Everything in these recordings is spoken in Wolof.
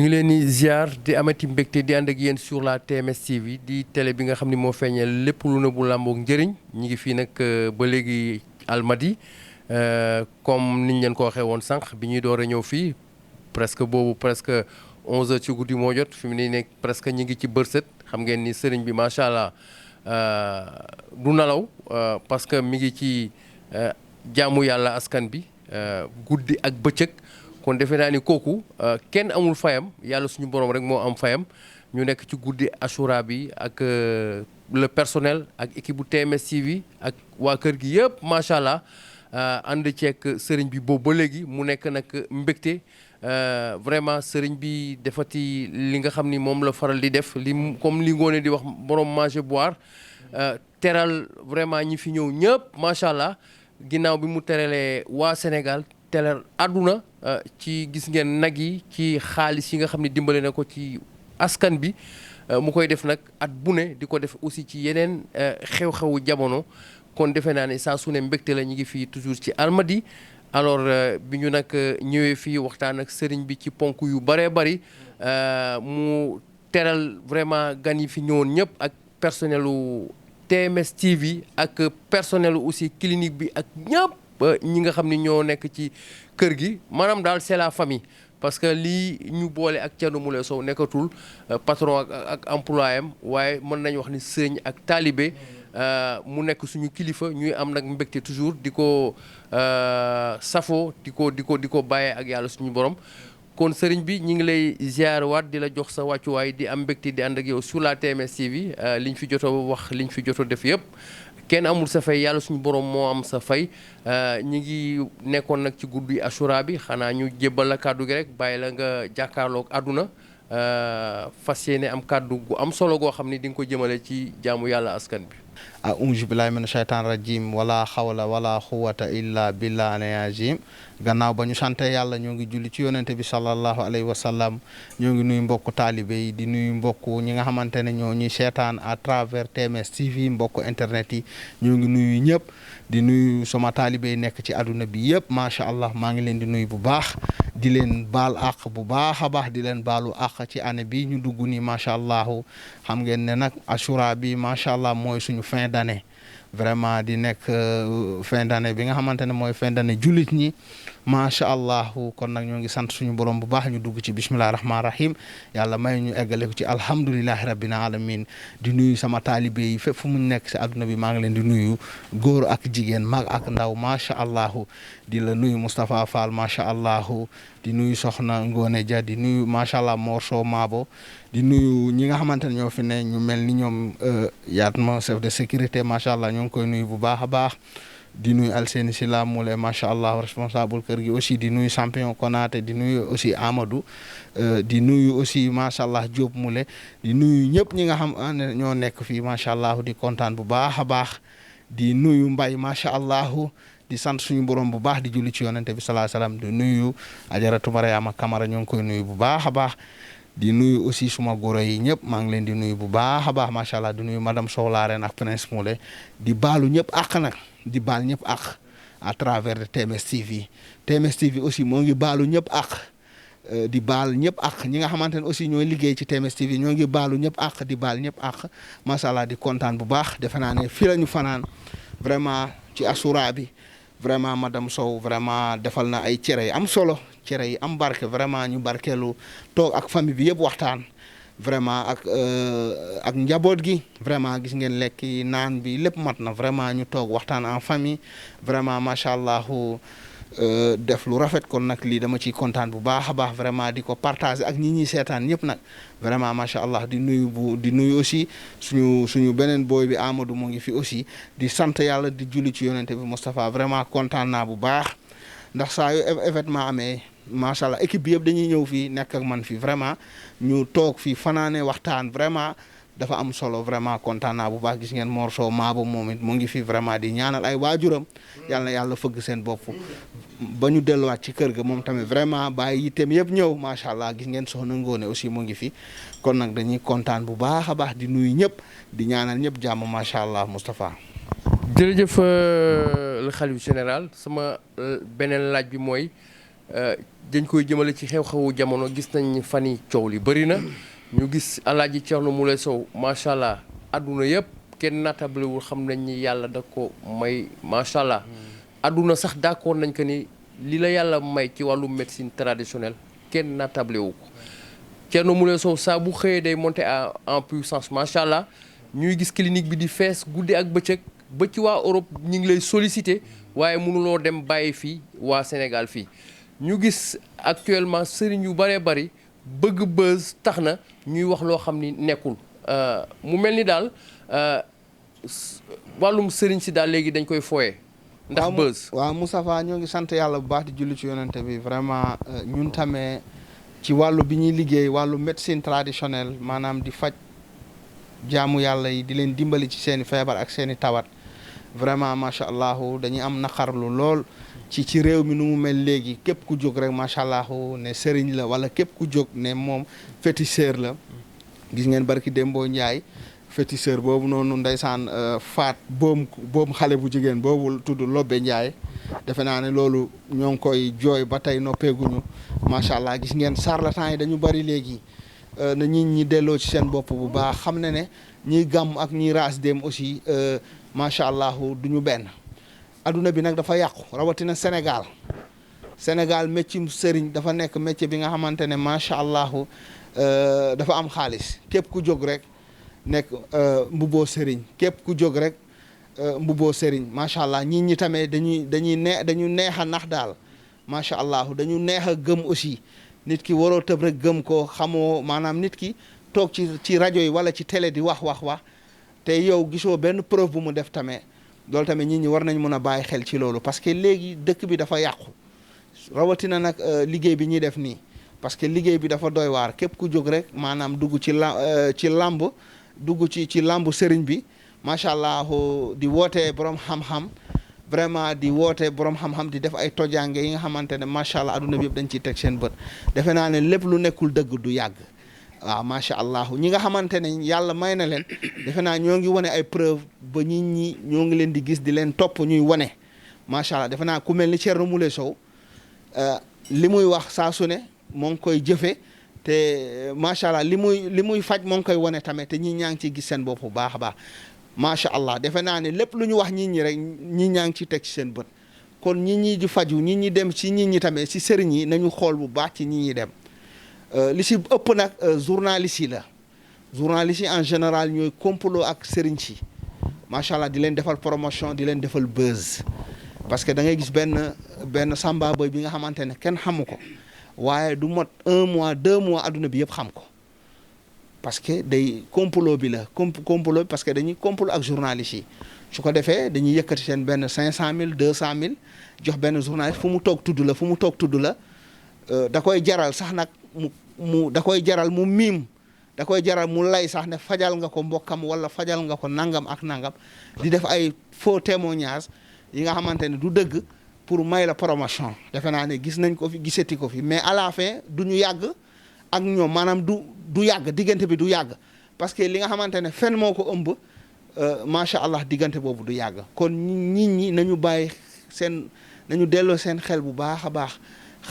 ngi leen di ziar di amati mbégte di ànd ak yéen sur la TMS TV di télé bi nga xam ni moo feeñal lépp lu nëbbu làmboog njëriñ ñi ngi fii nag ba léegi Almadies comme niñ leen ko waxee woon sànq bi ñuy door a ñëw fii presque 11h ci guddi moo jot fi mu ne nekk presque ñi ngi ci bërset xam ngeen ni sëriñ bi macha allah du nalaw parce que mi ngi ci jaamu yàlla askan bi guddi ak bëccëg. kon defe naa ni kooku kenn amul fayam yàlla suñu borom rek moo am fayam ñu nekk ci guddi Achoura bi ak le personnel ak équipe bu TMS TV ak waa kër gi yëpp macha allah ànd ceeg sëriñ bi boobu ba léegi mu nekk nag mbégte vraiment sëriñ bi defati li nga xam ni moom la faral di def comme li ngoone di wax borom manger boire teral vraiment ñi fi ñëw ñëpp macha allah ginnaaw bi mu teralee waa Sénégal. teral àdduna ci gis ngeen nag yi ci xaalis yi nga xam ne dimbale na ko ci askan bi mu koy def nag at bu ne di ko def aussi ci yeneen xew-xewu jamono kon defe naa ne saa su ne mbégte la ñu ngi fii toujours ci Almadies alors bi ñu nag ñëwee fii waxtaan ak sëriñ bi ci ponk yu bëree bëri mu teral vraiment gan yi fi ñëwoon ñëpp ak personnelu TMS TV ak personnelu aussi clinique bi ak ñëpp. ñi nga xam ni ñoo nekk ci kër gi maanaam daal c'est la famille parce que lii ñu boole ak Thierno Moule Sow nekkatul patron ak employé am waaye mën nañu wax ni sëñ ak taalibe mu nekk suñu kilifa ñuy am nag mbégte toujours di ko safoo di ko bàyyee ak yàlla suñu borom kon sëriñ bi ñi ngi lay ziarewaat di la jox sa wàccuwaay di am mbégte di ànd ak yow sur la TMS TV liñ fi joto wax liñ fi joto def yëpp kenn amul sa fay yàlla suñu borom moo am sa fay ñi ngi nekkoon nag ci guddi Achoura bi xanaa ñu jébbal la kàddu gi rek bàyyi la nga jàkkaarloog àdduna fas yéene am kàddu gu am solo goo xam ni di nga ko jëmale ci jaamu yàlla askan bi. a'uuzu billaahi mina shaytaani rajiim wala xawla wala quwwata illa billah al-azim gannaaw ba ñu sante yàlla ñoo ngi julli ci yonente bi sallallahu alayhi wa sallam ñoo ngi nuyu mbokku taalibe yi di nuyu mbokku ñi nga xamante ne ñoo ñuy seetaan à travers TMS TV mbokku internet yi ñoo ngi nuyu ñëpp di nuyu sama taalibe yi nekk ci àdduna bi yëpp macha allah maa ngi leen di nuyu bu baax di leen baal àq bu baax a baax di leen baalu àq ci année bi ñu dugg nii macha allah xam ngeen ne nag Achoura bi macha allah mooy suñu fin d'année vraiment di nekk fin d'année bi nga xamante ne mooy fin d'année jullit ñi macha allah kon nag ñoo ngi sant suñu borom bu baax ñu dugg ci bismillahi rahmaani rahim yàlla may ñu eggale ko ci alhamdulillahi rabbil alamin di nuyu sama taalibe yi fépp fu mu nekk si àdduna bi maa ngi leen di nuyu góor ak jigéen mag ak ndaw macha allah di la nuyu Moustapha Fall macha allah di nuyu Soxna Ngone Dia di nuyu macha allah Mor Sow Maabo di nuyu ñi nga xamante ne ñoo fi ne ñu mel ni ñoom Yatma chef de sécurité macha allah ñoo ngi koy nuyu bu baax a baax. di nuyu Alseni Sila Moule macha allah responsable kër gi aussi di nuyu champion Konaté di nuyu aussi Amadou di nuyu aussi macha allah Diop Moule di nuyu ñëpp ñi nga xam ne ñoo nekk fii macha allah di kontaan bu baax a baax di nuyu Mbay macha allah di sant suñu borom bu baax di julli ci yonente bi salaa salaam di nuyu Ajaratu Mariama Kamara ñoo ngi koy nuyu bu baax a baax. di nuyu aussi suma goro yi ñëpp maa ngi leen di nuyu bu baax a baax macha allah di nuyu madame Sow Laareen ak Prince Moule di baalu ñëpp àq nag di baal ñëpp àq à travers de TMS TV TMS TV aussi moo ngi baalu ñëpp àq di baal ñëpp àq ñi nga xamante ne aussi ñooy liggéey ci TMS TV ñoo ngi baalu ñëpp àq di baal ñëpp àq macha allah di kontaan bu baax defe naa ne fii la ñu fanaan vraiment ci Achoura bi vraiment madame Sow vraiment defal na ay cere yi am solo. cere yi am barke vraiment ñu barkeelu toog ak famille bi yëpp waxtaan vraiment ak njaboot gi vraiment gis ngeen lekk naan bi lépp mat na vraiment ñu toog waxtaan en famille vraiment macha allah def lu rafet kon nag lii dama ciy kontaan bu baax a baax vraiment di ko partager ak ñi ñuy seetaan ñëpp nag vraiment macha allah di nuyu aussi suñu beneen booy bi Amadou mu ngi fi aussi di sant yàlla di julli ci yonente bi Moustapha vraiment kontaan naa bu baax ndax saa yu événement amee. macha allah équipe bi yëpp dañuy ñëw fii nekk ak man fii vraiment ñu toog fii fanaane waxtaan vraiment dafa am solo vraiment kontaan naa bu baax gis ngeen Mor Sow Maabo moom it mu ngi fi vraiment di ñaanal ay waajuram yàlla na yàlla fëgg seen bopp ba ñu delluwaat ci kër ga moom tamit vraiment bàyyi yitteem yëpp ñëw macha allah gis ngeen Soxna Ngoone aussi mu ngi fi kon nag dañuy kontaan bu baax a baax di nuyu ñëpp di ñaanal ñëpp jàmm macha allah Moustapha. jërëjëf le khalife général sama beneen laaj bi mooy. dañ koy jëmale ci xew-xewu jamono. Gis nañ fan yi coow li bëri na ñu gis Alaaji Thierno Moule Sow macha allah adduna yëpp kenn naatablewul xam nañ ni yàlla da ko may macha allah. adduna sax d'accord nañ que ni li la yàlla may ci wàllu médecine traditionnelle kenn naattablewu ko. Thierno Moule Sow saa bu xëyee day monter en puissance macha allah ñuy gis clinique bi di fees guddi ak bëccëg ba ci waa Europe ñu ngi lay solliciter waaye mënuloo dem bàyyi fii waa Sénégal fii. ñu gis actuellement sëriñ yu bëree bëri bëgg buzz tax na ñuy wax loo xam ni nekkul mu mel ni daal wàllum sëriñ si daal léegi dañ koy fooye ndax buzz. waaw Moustapha ñoo ngi sant yàlla bu baax di julli ci yonente bi vraiment ñun tamee ci wàllu bi ñuy liggéey wàllu médecine traditionnelle maanaam di faj jaamu yàlla yi di leen dimbali ci seen i feebar ak seen i tawat vraiment macha allah dañuy am naqarlu lool ci réew mi nu mu mel léegi képp ku jóg rek macha allah ne sëriñ la wala képp ku jóg ne moom féticheur la. gis ngeen barki Dembo Ndiaye féticheur boobu noonu ndeysaan faat boom xale bu jigéen boobu tudd Lobbe Ndiaye defe naa ne loolu ñoo ngi koy jooy ba tey noppeeguñu macha allah gis ngeen charlatan yi dañu bari léegi na ñi delloo ci seen bopp bu baax xam ne ñiy gàmm ak ñiy raas dem aussi macha allah du ñu benn. adduna bi nag dafa yàqu rawatina Sénégal métier sëriñ dafa nekk métier bi nga xamante ne macha allah dafa am xaalis képp ku jóg rek nekk mbubboo sëriñ képp ku jóg rek mbubboo sëriñ macha allah ñi tamit dañu neex a nax daal macha allah dañu neex a gëm aussi nit ki waroo tëb rek gëm ko xamoo maanaam nit ki toog ci rajo yi wala ci télé di wax te yow gisoo benn preuve bu mu def tamit. loolu tamit nit ñi war nañ mën a bàyyi xel ci loolu parce que léegi dëkk bi dafa yàqu rawatina nag liggéey bi ñuy def nii parce que liggéey bi dafa doy waar képp ku jóg rek maanaam dugg ci làmb dugg ci làmbu sëriñ bi macha allah di woote borom xam-xam vraiment di woote borom xam-xam di def ay tojange yi nga xamante ne macha allah adduna bi yëpp dañ ciy teg seen bët defe naa ne lépp lu nekkul dëgg du yàgg. waaw macha allah ñi nga xamante ne yàlla may na leen defe naa ñoo ngi wane ay preuve ba nit ñi ñoo ngi leen di gis di leen topp ñuy wane macha allah defe naa ku mel ni Thierno Moule Sow li muy wax saa su ne moo ngi koy jëfe te macha allah li muy faj moo ngi koy wane tamit te ñi ñaa ngi ciy gis seen bopp bu baax a baax macha allah defe naa ne lépp lu ñu wax nit ñi rek ñi ñaa ngi ci teg ci seen bët kon nit ñi di faju nit ñi dem ci nit ñi tamit si sëriñ yi nañu xool bu baax ci nit ñi dem. li si ëpp nag journaliste yi la journaliste yi en général ñooy complot ak sëriñ si macha allah di leen defal promotion di leen defal buzz parce que da ngay gis benn samba boy bi nga xamante ne kenn xamu ko waaye du mot 1 mois 2 mois adduna bi yëpp xam ko parce que day complot bi la complot bi parce que dañuy complot ak journaliste yi su ko defee dañuy yëkkati seen benn 500000 200000 jox benn journaliste fu mu toog tudd la da koy jaral sax nag da koy jaral mu miim da koy jaral mu lay sax ne fajal nga ko mbokkam wala fajal nga ko nangam ak nangam di def ay faux témoignage yi nga xamante ne du dëgg pour may la promotion defe naa ne gis nañ ko fi gisati ko fi mais à la fin du ñu yàgg ak ñoom maanaam du yàgg diggante bi du yàgg parce que li nga xamante ne fen moo ko ëmb macha allah diggante boobu du yàgg kon nit ñi nañu bàyyi nañu delloo seen xel bu baax a baax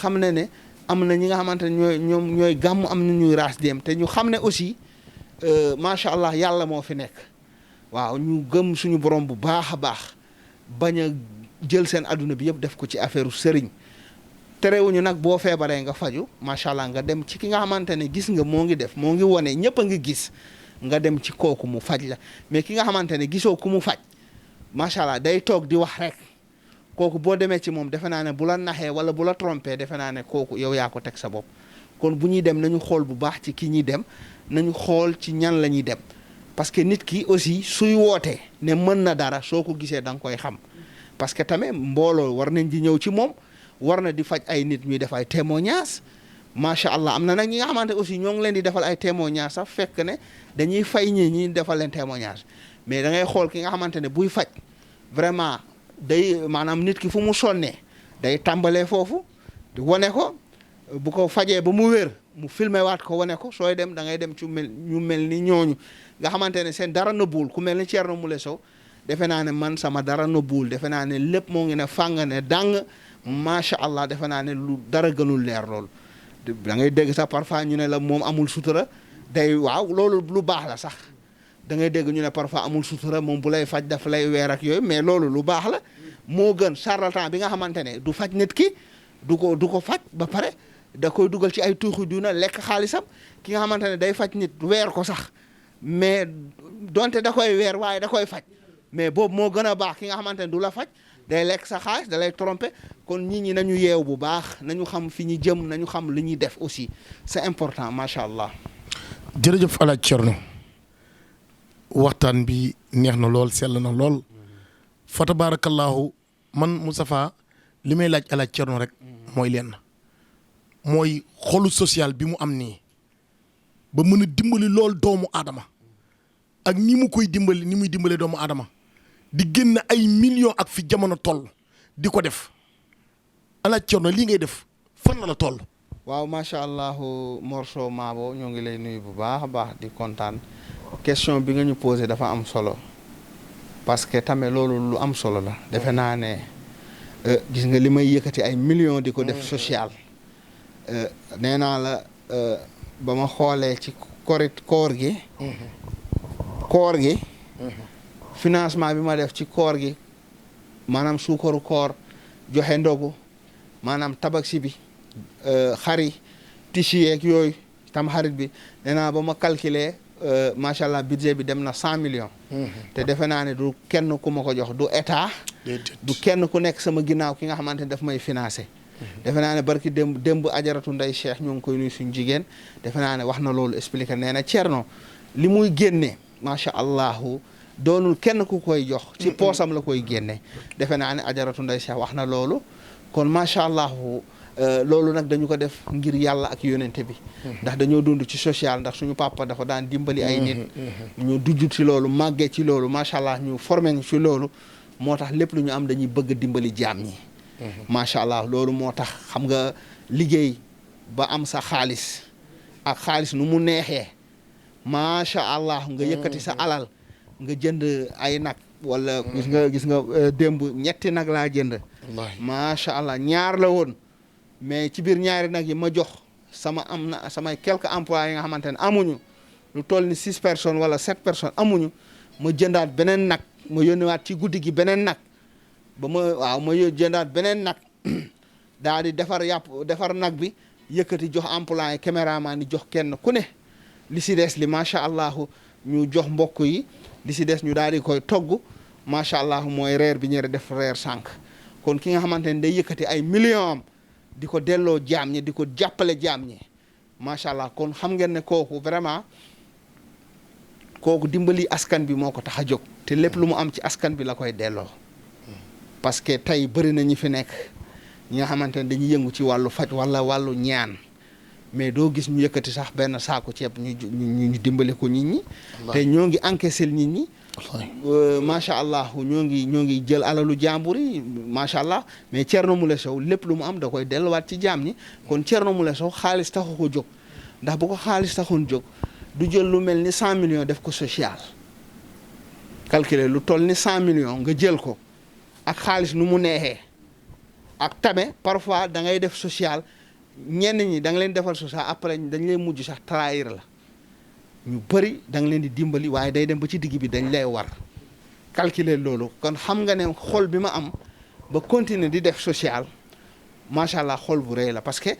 xam ne am na ñi nga xamante ne ñooy gàmm am na ñuy raas dem te ñu xam ne aussi macha allah yàlla moo fi nekk waaw ñu gëm suñu borom bu baax a baax bañ a jël seen adduna bi yëpp def ko ci affaire sëriñ terewuñu nag boo feebaree nga faju macha allah nga dem ci ki nga xamante ne gis nga moo ngi def moo ngi wane ñëpp a ngi gis nga dem ci kooku mu faj la mais ki nga xamante ne gisoo ku mu faj macha allah day toog di wax rek. kooku boo demee ci moom defe naa ne bu la naxee wala bu la trompé defe naa ne kooku yow yaa ko teg sa bopp kon bu ñuy dem nañu xool bu baax ci ki ñuy dem nañu xool ci ñan la ñuy dem parce que nit ki aussi suy wootee ne mën na dara soo ko gisee da nga koy xam parce que tamit mbooloo war nañ di ñëw ci moom war na di faj ay nit ñuy def ay témoignages macha allah am na nag ñi nga xamante aussi ñoo ngi leen di defal ay témoignages sax fekk ne dañuy fay ñi defal leen témoignage mais da ngay xool ki nga xamante ne buy faj vraiment day maanaam nit ki fu mu sonnee day tàmbalee foofu di wane ko bu ko fajee ba mu wér mu filmé waat ko wane ko sooy dem da ngay dem ci ñu mel ni ñooñu nga xamante ne seen dara nëbbuwul ku mel ni Thierno Moule Sow defe naa ne man sama dara nëbbuwul defe naa ne lépp moo ngi ne fàng ne dàng macha allah defe naa ne lu dara gënul leer loolu da ngay dégg sax parfois ñu ne la moom amul sutura day waaw loolu lu baax la sax da ngay dégg ñu ne parfois amul sutura moom bu lay faj daf lay weer ak yooyu mais loolu lu baax la moo gën charlatan bi nga xamante ne du faj nit ki du ko faj ba pare da koy dugal ci ay tuuxi duna lekk xaalisam ki nga xamante ne day faj nit weer ko sax mais donte da koy weer waaye da koy faj mais boobu moo gën a baax ki nga xamante ne du la faj day lekk sa xaalis da lay tromper kon nit ñi nañu yeew bu baax nañu xam fi ñu jëm nañu xam li ñuy def aussi c'est important macha allah. jërëjëf El Hadj Thierno waxtaan bi neex na lool sell na lool fa tabaarakallaahu man Moustapha li may laaj El Hadj Thierno rek mooy lenn mooy xolu social bi mu am nii ba mën a dimbali lool doomu aadama ak ni mu koy dimbali ni muy dimbale doomu aadama di génn ay millions ak fi jamono toll di ko def El Hadj Thierno lii ngay def fan la toll. waaw macha allah Morso Mabo ñoo ngi lay nuyu bu baax a baax di kontaan question bi nga ñu posé dafa am solo parce que tamit loolu lu am solo la defe naa ne gis nga li may yëkkati ay millions di ko def social nee naa la ba ma xoolee ci koor gi financement bi ma def ci koor gi maanaam suukaru koor joxe ndogu maanaam tabaski bi xari tissu yeeg yooyu tam xarit bi nee naa ba ma calculer macha allah budget bi dem na 100 millions. te defe naa ne du kenn ku ma ko jox du état. du kenn ku nekk sama ginnaaw ki nga xamante ne daf may financé. defe naa ne barki démb ajaratu nday Cheikh ñoo ngi koy nuyu suñu jigéen defe naa ne wax na loolu expliqué nee na Thierno li muy génne macha allah doonul kenn ku koy jox. ci poosam la koy génne. defe naa ne ajaratu nday Cheikh wax na loolu kon macha allah. loolu nag dañu ko def ngir yàlla ak yonente bi ndax dañoo dund ci social ndax suñu papa dafa daan dimbali ay nit ñu dujj ci loolu màggee ci loolu macha allah ñu formé ñu ci loolu moo tax lépp lu ñu am dañuy bëgg dimbali jaam ñi macha allah loolu moo tax xam nga liggéey ba am sa xaalis ak xaalis nu mu neexee macha allah nga yëkkati sa alal nga jënd ay nag wala gis nga démb ñetti nag laa jënd macha allah ñaar la woon mais ci biir ñaari nag yi ma jox samay quelques emplois yi nga xamante ne amuñu lu toll ni 6 personnes wala 7 personnes amuñu ma jëndaat beneen nag ma yónniwaat ci guddi gi beneen nag ma jëndaat beneen nag daal di defar nag bi yëkkati jox emplois yi caméraman yi jox kenn ku ne li si des li macha allah ñu jox mbokk yi li si des ñu daal di koy togg macha allah mooy reer bi ñëre def reer sànq kon ki nga xamante ne day yëkkati ay millions am di ko delloo jaam ñi di ko jàppale jaam ñi macha allah kon xam ngeen ne kooku vraiment kooku dimbali askan bi moo ko tax a jóg te lépp lu mu am ci askan bi la koy delloo parce que tey bëri na ñi fi nekk ñi nga xamante ne dañuy yëngu ci wàllu faj wala wàllu ñaan mais doo gis ñu yëkkati sax benn saako ceeb ñu dimbali ko nit ñi te ñoo ngi encaissé nit ñi macha allah ñoo ngi jël alalu jàmbur yi macha allah mais Thierno Moule Sow lépp lu mu am da koy delluwaat ci jaam ñi kon Thierno Moule Sow xaalis taxu ko jóg ndax bu ko xaalis taxoon jóg du jël lu mel ni 100 millions def ko social calculer lu toll ni 100 millions nga jël ko ak xaalis nu mu neexee ak tame parfois da ngay def social ñenn ñi da nga leen defal social après dañ lay mujj sax trahir la ñu bëri da nga leen di dimbali waaye day dem ba ci digg bi dañ lay war calculer loolu kon xam nga ne xol bi ma am ba continuer di def social macha allah xol bu rëy la parce que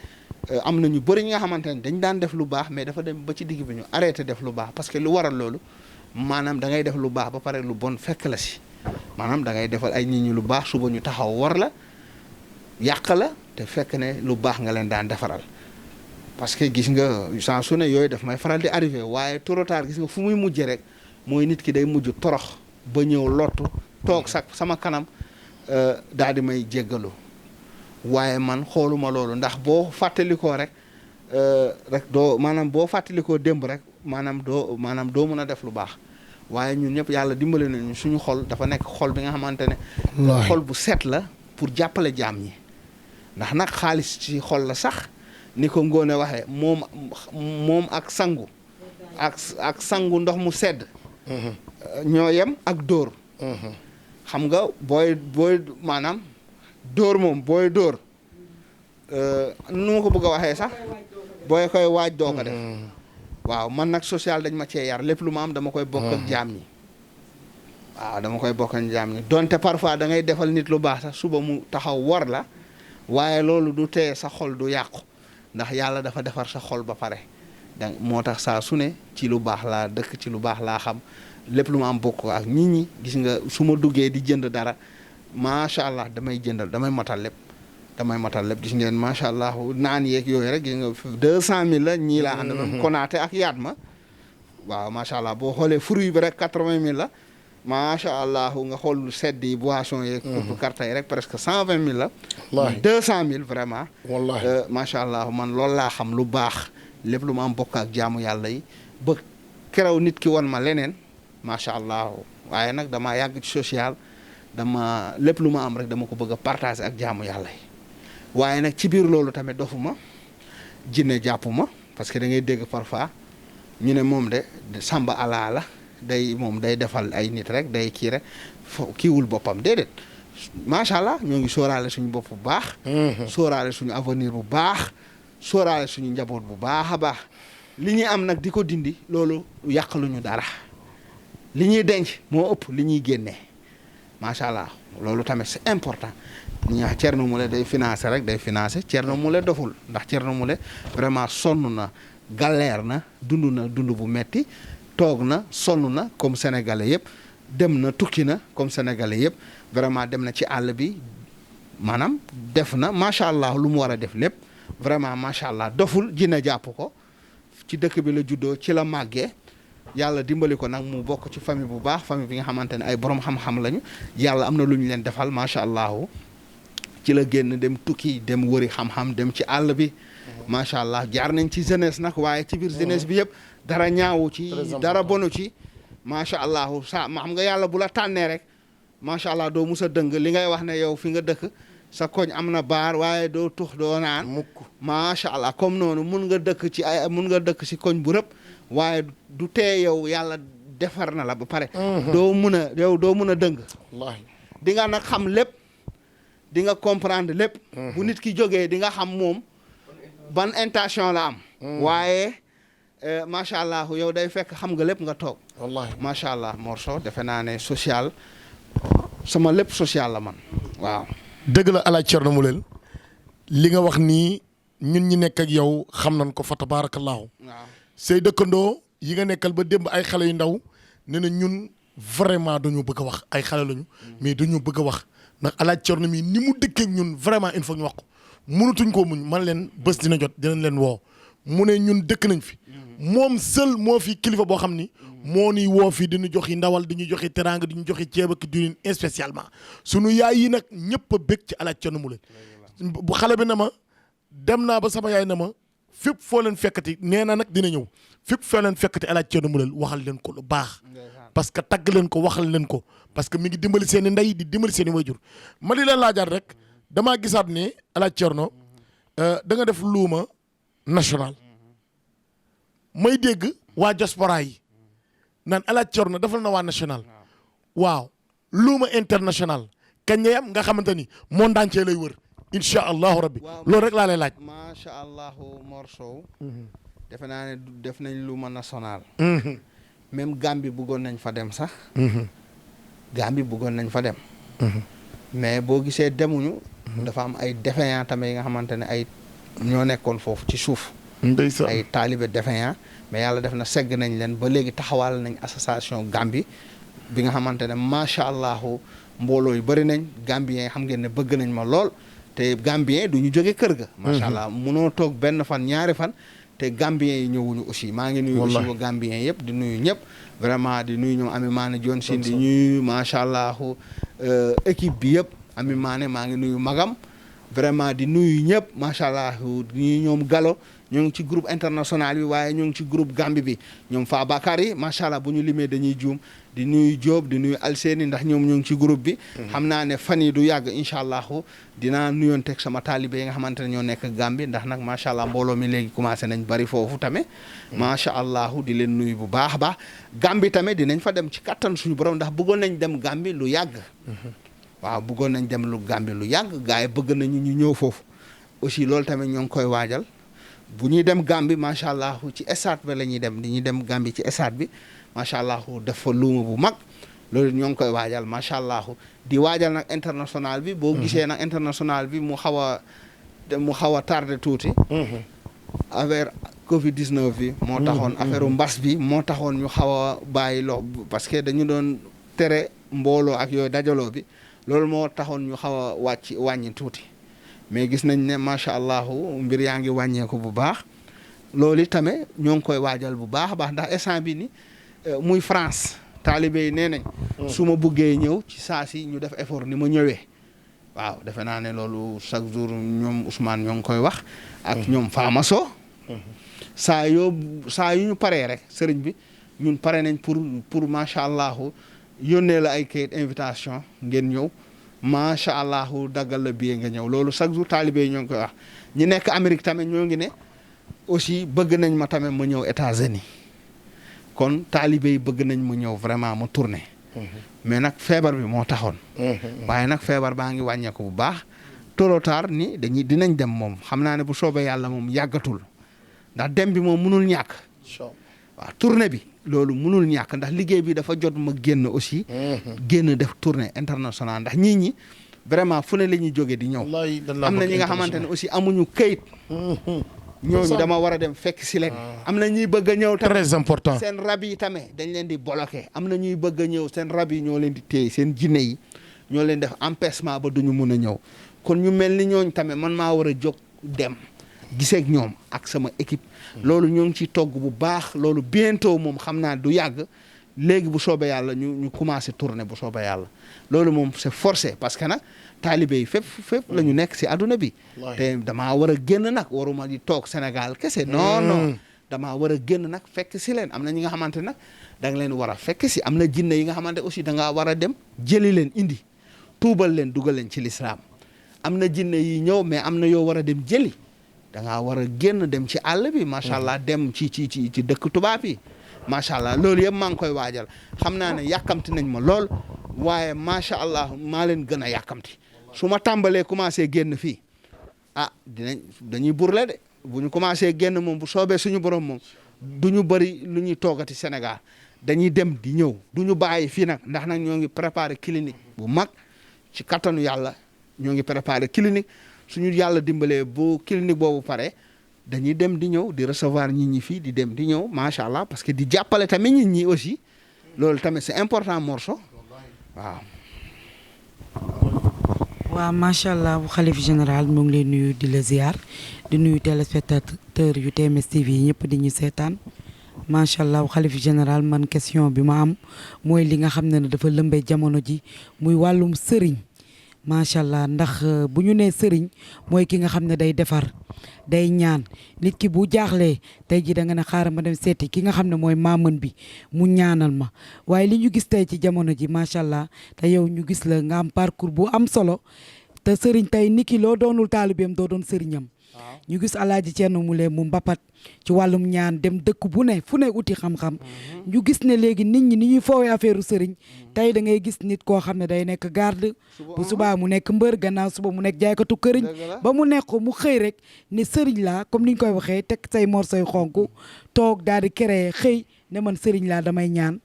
am na ñu bëri ñi nga xamante ne dañ daan def lu baax mais dafa dem ba ci digg bi ñu arrêté def lu baax parce que lu waral loolu maanaam da ngay def lu baax ba pare lu bon fekk la si maanaam da ngay defal ay nit ñi lu baax suba ñu taxaw war la yàq la te fekk ne lu baax nga leen daan defaral. parce que gis nga saa su ne yooyu daf may faral di arrivé waaye trop ou tard gis nga fu muy mujjee rek mooy nit ki day mujj torox ba ñëw lottu toog sax sama kanam daal di may jéggalu waaye man xooluma loolu ndax boo fàttalikoo rek doo maanaam boo fàttalikoo démb rek maanaam doo mën a def lu baax waaye ñun ñëpp yàlla dimbali nañu suñu xol dafa nekk xol bi nga xamante ne xol bu set la pour jàppale jaam ñi ndax nag xaalis ci xol la sax ni ko Ngoone waxee moom ak sangu ak sangu ndox mu sedd ñoo yem ak dóor xam nga booy maanaam dóor moom booy dóor nu ma ko bëgg a waxee sax booy koy waaj doo ko def waaw man nag social dañ ma cee yar lépp lu ma am dama koy bokk ak jaam ñi waaw dama koy bokk ak jaam ñi donte parfois da ngay defal nit lu baax sax suba mu taxaw war la waaye loolu du teye sa xol du yàqu ndax yàlla dafa defar sa xol ba pare donc moo tax saa su ne ci lu baax laa dëkk ci lu baax laa xam lépp lu ma am bokk ak nit ñi gis nga su ma duggee di jënd dara macha allah damay jëndal damay matal lépp gis ngeen macha allah naan yeeg yooyu rek gis nga 200000 la ñii laa àndaloon konaate ak yaat ma waaw macha allah boo xoolee fruit bi rek 80000 la macha allah nga xool sedd yi boisson yeeg pour carte yi rek presque 120000 la. wallaahi 200000 vraiment. wallaahi macha allah man loolu laa xam lu baax lépp lu ma am bokk ak jaamu yàlla yi ba keroog nit ki wan ma leneen macha allah waaye nag damaa yàgg ci social dama lépp lu ma am rek dama ko bëgg a partager ak jaamu yàlla yi waaye nag ci biir loolu tamit dofuma jinne jàpp ma parce que da ngay dégg parfois ñu ne moom de samba ala la moom day defal ay nit rek day kii rek kiiwul boppam déedéet macha allah ñoo ngi sóoraale suñu bopp bu baax. sóoraale suñu avenir bu baax sóoraale suñu njaboot bu baax a baax li ñuy am nag di ko dindi loolu yàqaluñu dara li ñuy denc moo ëpp li ñuy génnee macha allah loolu tamit c'est important. li ñuy wax Thierno Moule day financé rek day financé Thierno Moule doful ndax Thierno Moule vraiment sonn na galère na dund bu metti toog na sonn na comme sénégalais yëpp dem na tukki na comme sénégalais yëpp vraiment dem na ci àll bi maanaam def na macha allah lu mu war a def lépp vraiment macha allah doful jinne jàpp ko ci dëkk bi la juddoo ci la màggee yàlla dimbali ko nag mu bokk ci famille bu baax famille bi nga xamante ne ay borom xam-xam lañu yàlla am na lu ñu leen defal macha allah ci la génn dem tukki dem wëri xam-xam dem ci àll bi macha allah jaar nañ ci jeunesse nag waaye ci biir jeunesse bi yëpp dara ñaawu ci dara bonu ci macha allah sa ma xam nga yàlla bu la tànnee rek macha allah doo mus a dëng li ngay wax ne yow fi nga dëkk sa koñ am na baar waaye doo tux doo naan mukk macha allah comme noonu mun nga dëkk ci koñ bu rëpp waaye du tee yow yàlla defar na la ba pare doo mun a dëng wallaahi di nga nag xam lépp di nga comprendre lépp bu nit ki jógee di nga xam moom ban intention la am waaye macha allah yow day fekk xam nga lépp nga toog wallaahi macha allah Morso defe naa ne social sama lépp social la man waaw dëgg la alaaj Thierno Moule li nga wax nii ñun ñi nekk ak yow xam nañ ko fa tabaarakallaahu waaw say dëkkandoo yi nga nekkal ba démb ay xale yu ndaw ne na ñun vraiment dañu bëgg a wax ay xale lañu mais dañu bëgg a wax ndax alaaj Thierno mi ni mu dëkkee ñun vraiment il faut ñu wax ko mënatuñ koo muñ man leen bés dina jot dinañ leen woo mu ne ñun dëkk nañ fi moom seul moo fi kilifa boo xam ni moo ni woo fi diñu joxi ndawal diñu joxi teraanga diñu joxi ceeb ak diwlin spécialement sunu yaay yi nag ñëpp a bëgg ci alaaj Thierno Moule bu xale bi na ma dem naa ba sama yaay na ma fépp foo leen fekkati nee na nag dina ñëw fépp foo leen fekkati alaaj Thierno Moule waxal leen ko lu baax parce que tagg leen ko waxal leen ko parce que mi ngi dimbali seen i ndey di dimbali seen i wayjur ma li leen laajaat rek damaa gisaat ne alaaj Thierno da nga def luuma national may dégg waa diaspora yi naan alaaj Thierno defal na waa national waaw luuma international kañ ngay am nga xamante ni monde entier lay wër incha allahu rabbi loolu rek laa lay laaj. macha allah Morso. defe naa ne def nañ luuma national. même Gambie bëggoon nañ fa dem sax. Gambie bëggoon nañ fa dem. mais boo gisee demuñu. dafa am ay défaillants tamit yi nga xamante ne ay ñoo nekkoon foofu ci suuf. ndeysaan ay taalibe défaillants mais yàlla def na segg nañ leen ba léegi taxawal nañ association Gambie bi nga xamante ne macha allah mbooloo yu bëri nañ Gambien xam ngeen ne bëgg nañ ma lool te Gambien du ñu jóge kër ga. macha allah munoo toog benn fan ñaari fan. te Gambien yi ñëwuñu aussi maa ngi nuyu aussi wa Gambien yëpp di nuyu ñëpp vraiment di nuyu ñoom Ami Maane John Sine di nuyu macha allah équipe bi yëpp Ami Maane maa ngi nuyu magam vraiment di nuyu ñëpp macha allah di ñoom Gallo ñoo ngi ci groupe international bi waaye ñoo ngi ci groupe Gambie bi ñoom Fabakar yi macha allah bu ñu limee dañuy juum di nuyu Diop di nuyu Alseeni ndax ñoom ñoo ngi ci groupe bi. xam naa ne fan yi du yàgg incha allah dinaa nuyoonteeg sama taalibe yi nga xamante ne ñoo nekk Gambie ndax nag macha allah mbooloo mi léegi commencé nañ bari foofu tamit. macha allah di leen nuyu bu baax a baax. Gambie tamit dinañ fa dem ci kattan suñu borom ndax bëggoon nañ dem Gambie lu yàgg. waaw bëggoon nañ dem lu Gambie lu yàgg gars yi bëgg nañu ñu ñëw foofu aussi loolu tamit ñoo ngi koy waajal bu ñuy dem Gambie macha allah ci stade bi la ñuy dem di ñuy dem Gambie ci stade bi macha allah def fa luuma bu mag loolu ñoo ngi koy waajal macha allah di waajal nag international bi. boo gisee nag international bi mu xaw a tardé tuuti. affaire Covid 19 bi. moo taxoon affaire mbas bi moo taxoon ñu xaw a bàyyi parce que dañu doon tere mbooloo ak yooyu dajaloo bi loolu moo taxoon ñu xaw a wàññi tuuti. mais gis nañ ne macha allah mbir yaa ngi wàññeeku bu baax loolu tamit ñoo ngi koy waajal bu baax a baax ndax instant bi ni muy France taalibe yi nee nañ. su ma buggee ñëw ci saa si ñu def effort ni ma ñëwee. waaw defe naa ne loolu chaque jour ñoom Ousmane ñoo ngi koy wax. ak ñoom Famaso. saa yu ñu paree rek sëriñ bi ñun pare nañ pour macha allah yónnee la ay kayit invitation ngeen ñëw. macha allah daggal la billet nga ñëw loolu chaque jour taalibe yi ñoo ngi koy wax ñi nekk Amérique tamit ñoo ngi ne aussi bëgg nañ ma tamit ma ñëw États-Unis kon taalibe yi bëgg nañ ma ñëw vraiment ma tourné. mais nag feebar bi moo taxoon. waaye nag feebar baa ngi wàññeeku bu baax tôt ou tard ni dinañ dem moom xam naa ne bu soobee yàlla moom yàggatul ndax dem bi moom munul ñàkk. waaw tournée bi. loolu munul ñàkk ndax liggéey bi dafa jot ma génn aussi. génn def tournée internationale ndax ñi vraiment fu ne la ñuy jógee di ñëw. am na ñi nga xamante ne aussi amuñu këyit. ñooñu dama war a dem fekk si leen. am na ñuy bëgg a ñëw tamit très important seen rab yi tamit dañ leen di bloqué am na ñuy bëgg a ñëw seen rab yi ñoo leen di téye seen jinne yi ñoo leen def empêchement ba duñu mun a ñëw kon ñu mel ni ñooñu tamit man maa war a jóg dem giseeg ñoom ak sama équipe. loolu ñoo ngi ciy togg bu baax loolu bientôt moom xam naa du yàgg léegi bu soobee yàlla ñu commencé tourner bu soobee yàlla loolu moom c'est forcé parce que nag taalibe yi fépp la ñu nekk si adduna bi. te damaa war a génn nag waruma di toog Sénégal kese. non damaa war a génn nag fekk si leen am na ñi nga xamante nag da nga leen war a fekk si am na jinne yi nga xamante aussi da ngaa war a dem jëli leen indi tuubal leen dugal leen ci lislaam am na jinne yi ñëw mais am na yoo war a dem jëli. da ngaa war a génn dem ci àll bi macha allah dem ci dëkk tubaab yi macha allah loolu yëpp maa ngi koy waajal xam naa ne yàkkamti nañ ma lool waaye macha allah maa leen gën a yàkkamti su ma tàmbalee commencé génn fii dañuy burle de bu ñu commencé génn moom bu soobee suñu borom moom du ñu bëri lu ñuy toogati Sénégal dañuy dem di ñëw du ñu bàyyi fii nag ndax nag ñoo ngi préparé clinique bu mag ci kattanu yàlla ñoo ngi préparé clinique. suñu yàlla dimbalee bu clinique boobu pare dañuy dem di ñëw di recevoir nit ñi fii di dem di ñëw macha allah parce que di jàppale tamit nit ñi aussi loolu tamit c'est important morceau waaw. waaw macha allah bu xalif général mu ngi lay nuyu di la ziar di nuyu téléspectateur yu TMS TV yi ñëpp di ñu seetaan macha allah bu xalif général man question bi ma am mooy li nga xam ne dafa lëmbee jamono ji muy wàllum sëriñ. macha allah ndax bu ñu nee sëriñ mooy ki nga xam ne day defar day ñaan nit ki bu jaaxlee tey ji da nga ne xaaral ma dem seeti ki nga xam ne mooy maamën bi mu ñaanal ma waaye li ñu gis tey ci jamono ji macha allah te yow ñu gis la nga am parcours bu am solo te sëriñ tey nit ki loo doonul taalibeem doo doon sëriñam. ñu gis Alaaji Thierno Moule mu mbapat ci wàllum ñaan dem dëkk bu ne fu ne uti xam-xam ñu gis ne léegi nit ñi ni ñuy foowee affaire sëriñ tey da ngay gis nit koo xam ne day nekk garde bu subaa mu nekk mbër gannaaw suba mu nekk jaaykatu këriñ ba mu nekk mu xëy rek ne sëriñ laa comme ni ñu koy waxee teg say morsoy xonk toog daal di créer xëy ne man sëriñ laa damay ñaan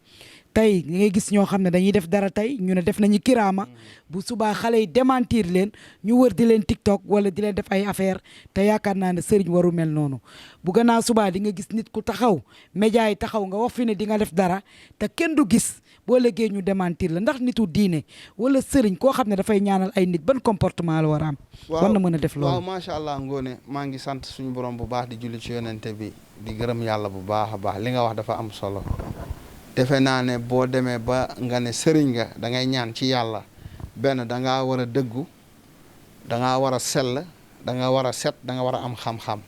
tey ngay gis ñoo xam ne dañuy def dara tey ñu ne def nañu kiraama bu subaa xale yi démentir leen ñu wër di leen TikTok wala di leen def ay affaire te yaakaar naa ne sëriñ waru mel noonu bu gannaaw subaa di nga gis nit ku taxaw média yi taxaw nga wax fi ne di nga def dara te kenn du gis boo léegee ñu démentir la ndax nitu diine wala sëriñ koo xam ne dafay ñaanal ay nit ban comportement la war a am. war na mën a def loolu waaw macha allah ngoone maa ngi sant suñu borom bu baax di julli ci yonente bi di gërëm yàlla bu baax a baax li nga wax dafa am solo. defe naa ne boo demee ba nga ne sëriñ nga da ngay ñaan ci yàlla benn da ngaa war a dëggu da ngaa war a sell da nga war a set da nga war a am xam-xam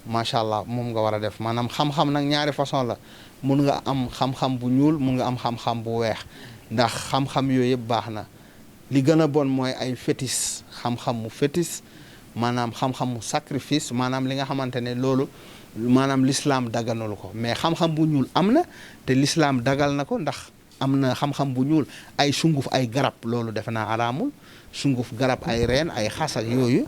macha allah moom nga war a def maanaam xam-xam nag ñaari façon la mun nga am xam-xam bu ñuul mun nga am xam-xam bu weex ndax xam-xam yooyu yëpp baax na li gën a bon mooy ay fétis xam-xam mu fétis maanaam xam-xam mu sacrifice maanaam li nga xamante ne loolu maanaam l'islam daganul ko mais xam-xam bu ñuul am na te l'islam dagal na ko ndax am na xam-xam bu ñuul ay sunguf ay garab loolu defe naa araamul sunguf garab ay reen ay xas ak yooyu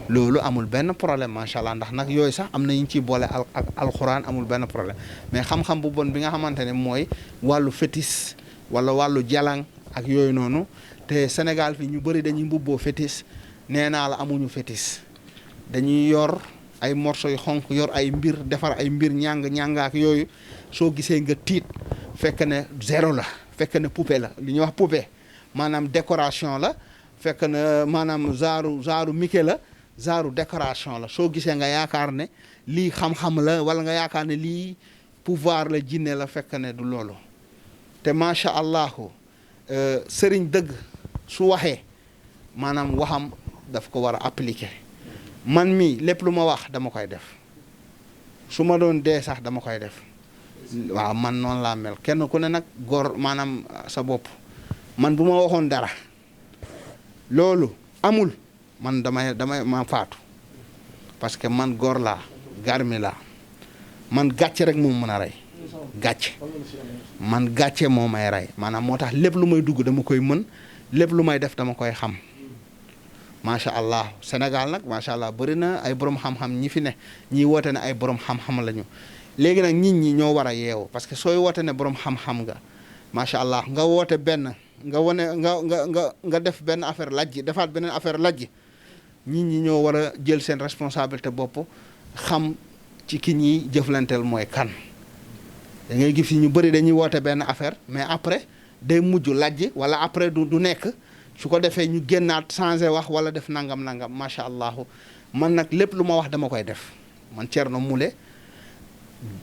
loolu amul benn problème macha allah ndax nag yooyu sax am na ñu ciy boole ak alxuraan amul benn problème mais xam-xam bu bon bi nga xamante ne mooy wàllu fétis wala wàllu jalang ak yooyu noonu te Sénégal fi ñu bëri dañuy mbubboo fétis nee naa la amuñu fétis dañuy yor ay morceau yu xonk yor ay mbir defar ay mbir ñàng ak yooyu soo gisee nga tiit fekk ne zéro la fekk ne poupée la li ñuy wax poupée maanaam décoration la fekk na maanaam genre Mickey la genre décoration la soo gisee nga yaakaar ne lii xam-xam la wala nga yaakaar ne lii pouvoir la jinne la fekk ne du loolu te macha allahu sëriñ dëgg su waxee maanaam waxam daf ko war a appliquer man mii lépp lu ma wax dama koy def su ma doon dee sax dama koy def waaw man noonu laa mel kenn ku ne nag góor maanaam sa bopp man bu ma waxoon dara loolu amul man damay ma faatu parce que man góor laa garmi laa man gàcce rek moom mën a rey gàcce man gàcce moo may rey maanaam moo tax lépp lu may dugg dama koy mën lépp lu may def dama koy xam macha allah Sénégal nag macha allah bëri na ay borom xam-xam ñi fi ne ñi woote ne ay borom xam-xam lañu léegi nag nit ñi ñoo war a yeewu parce que sooy woote ne borom xam-xam nga macha allah nga woote benn nga wane nga def benn affaire lajji defaat beneen affaire lajji nit ñi ñoo war a jël seen responsabilité bopp xam ci ki ñiy jëflanteel mooy kan da ngay gis ñu bëri dañuy woote benn affaire mais après day mujj lajji wala après du nekk su ko defee ñu génnaat changé wax wala def nangam macha allah man nag lépp lu ma wax dama koy def man Thierno Moule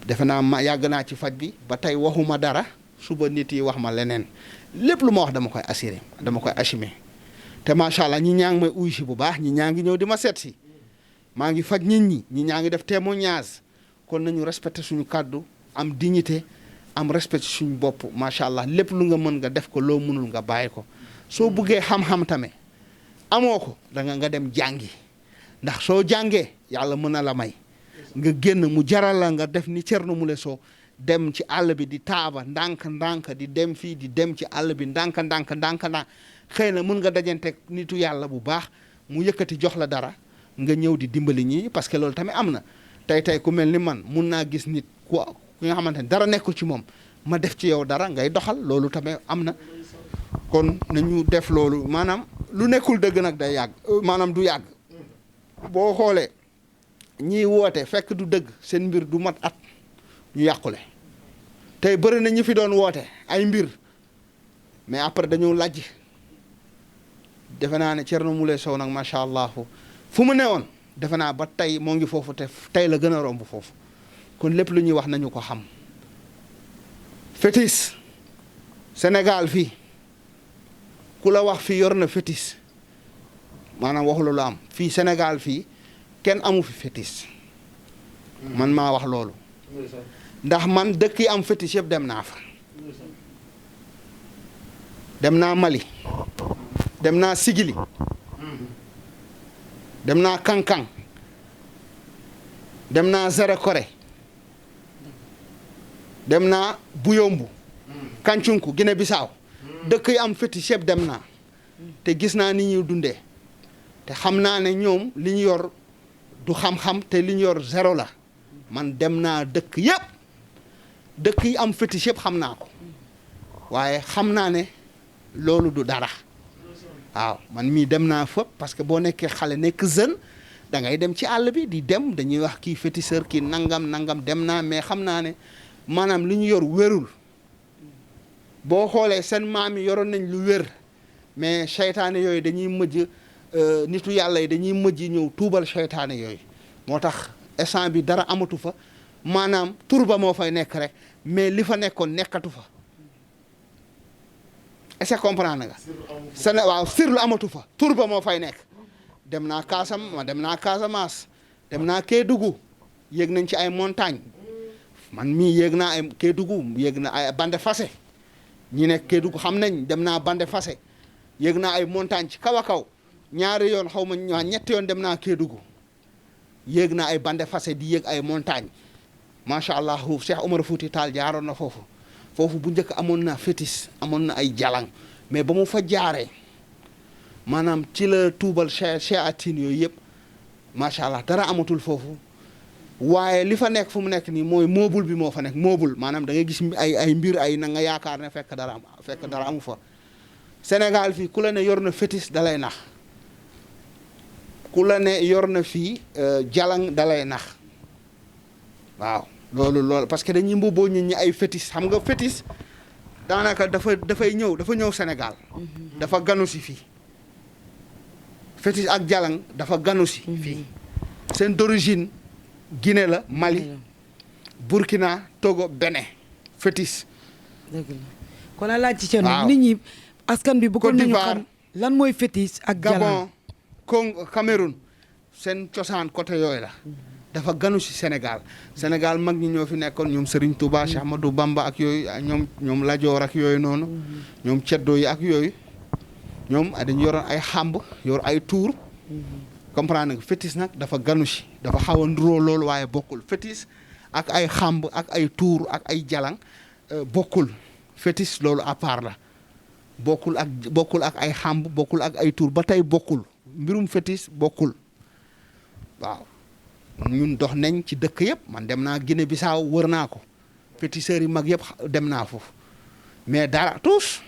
defe naa ma yàgg naa ci faj bi ba tey waxuma dara suba nit yi wax ma leneen lépp lu ma wax dama koy assuré dama koy assumer te macha allah ñi ñaa ngi may uy si bu baax ñi ñaa ngi ñëw di ma seet si maa ngi faj nit ñi ñaa ngi def témoignage kon nañu respecté suñu kàddu am dignité am respect suñu bopp macha allah lépp lu nga mën nga def ko loo mënul nga bàyyi ko soo buggee xam-xam tamit amoo ko nga dem jàngi ndax soo jàngee yàlla mën na la may nga génn mu jaral la nga def ni Thierno Moule Sow dem ci àll bi di taaba ndànk di dem fii di dem ci àll bi ndànk xëy na mën nga dajante nitu yàlla bu baax mu yëkkati jox la dara nga ñëw di dimbali ñii parce que loolu tamit am na tey ku mel ni man mun naa gis nit ku nga xamante ne dara nekkul ci moom ma def ci yow dara ngay doxal loolu tamit am na kon nañu def loolu maanaam lu nekkul dëgg nag day yàgg maanaam du yàgg boo xoolee ñiy woote fekk du dëgg seen mbir du mat at ñu yàqule tey bëri na ñi fi doon woote ay mbir mais après dañoo lajj defe naa ne Thierno Moule Sow nag macha allah fu mu newoon defe naa ba tey moo ngi foofu te tey la gën a romb foofu kon lépp lu ñuy wax nañu ko xam fétis Sénégal fii ku la wax fii yor na fétis maanaam waxu lu am fii Sénégal fii kenn amu fi fétis man maa wax loolu ndax man dëkk yi am fétis yëpp dem naa fa dem naa Mali dem naa Sigili dem naa Kankang dem naa Sérékore dem naa Buyombu Kancunku Guinée Bissau dëkk yi am fétis yëpp dem naa te gis naa ni ñuy dundee te xam naa ne ñoom li ñu yor du xam-xam te li ñu yor zéro la man dem naa dëkk yëpp dëkk yi am fétis yëpp xam naa ko waaye xam naa ne loolu du dara waaw man mii dem naa fépp parce que boo nekkee xale nekk jeune da ngay dem ci àll bi di dem dañuy wax kii féticheur kii nangam dem naa mais xam naa ne maanaam li ñu yor wérul boo xoolee seen maam yi yoroon nañ lu wér mais seytaane yooyu dañuy mujj nitu yàlla yi dañuy mujj ñëw tuubal seytaane yooyu moo tax instant bi dara amatu fa maanaam tur ba moo fay nekk rek mais li fa nekkoon nekkatu fa est-ce que comprendre nga sene waaw sirlu amatu fa tur ba moo fay nekk dem naa Casamance dem naa Kédougou yéeg nañ ci ay montagne man mii yéeg naa ay Kédougou yéeg na ay Bandé Fassé ñi nekk Kédougou xam nañ dem naa Bandé Fassé yéeg naa ay montagne ci kaw a kaw ñaari yoon xaw ma ñetti yoon dem naa Kédougou yéeg naa ay Bandé Fassé di yéeg ay montagne macha allah Cheikh Omar Fouti Tall jaaroon na foofu foofu bu njëkk amoon na fétis amoon na ay jalang mais ba mu fa jaaree maanaam ci la tuubal shayatin yooyu yëpp macha allah dara amatul foofu waaye li fa nekk fu mu nekk nii mooy moobul bi moo fa nekk moobul maanaam da ngay gis ay mbir ay na nga yaakaar ne fekk dara amu fa Sénégal fii ku la ne yor na fétis dalay nax ku la ne yor na fii jalang dalay nax waaw loolu parce que dañuy mbubboo nit ñi ay fétis xam nga fétis daanaka dafa ñëw Sénégal dafa ganu si fii fétis ak jalang dafa ganu si fii seen d'origine Guinée la Mali Burkina Togo Bénin fétis dëgg la kon a laaj ci ceen nit ñi askan bi bëggoon nañu xam lan mooy fétis ak jalang Gabon Congo Cameroun seen cosaan côté yooyu la dafa ganu si Sénégal mag ñi ñoo fi nekkoon ñoom Serigne Touba Cheikh Ahmadou Bamba ak yooyu ñoom Lajoor ak yooyu noonu ñoom ceddo yi ak yooyu ñoom dañu yoroon ay xàmb yor ay tuur comprendre nga fétis nag dafa ganu si dafa xaw a nduróo loolu waaye bokkul fétis ak ay xàmb ak ay tuur ak ay jalang bokkul fétis loolu à part la bokkul ak ay xàmb bokkul ak ay tuur ba tey bokkul mbirum fétis bokkul waaw ñun dox nañ ci dëkk yëpp man dem naa Guinée Bissau wër naa ko féticheurs yi mag yëpp dem naa foofu mais dara tous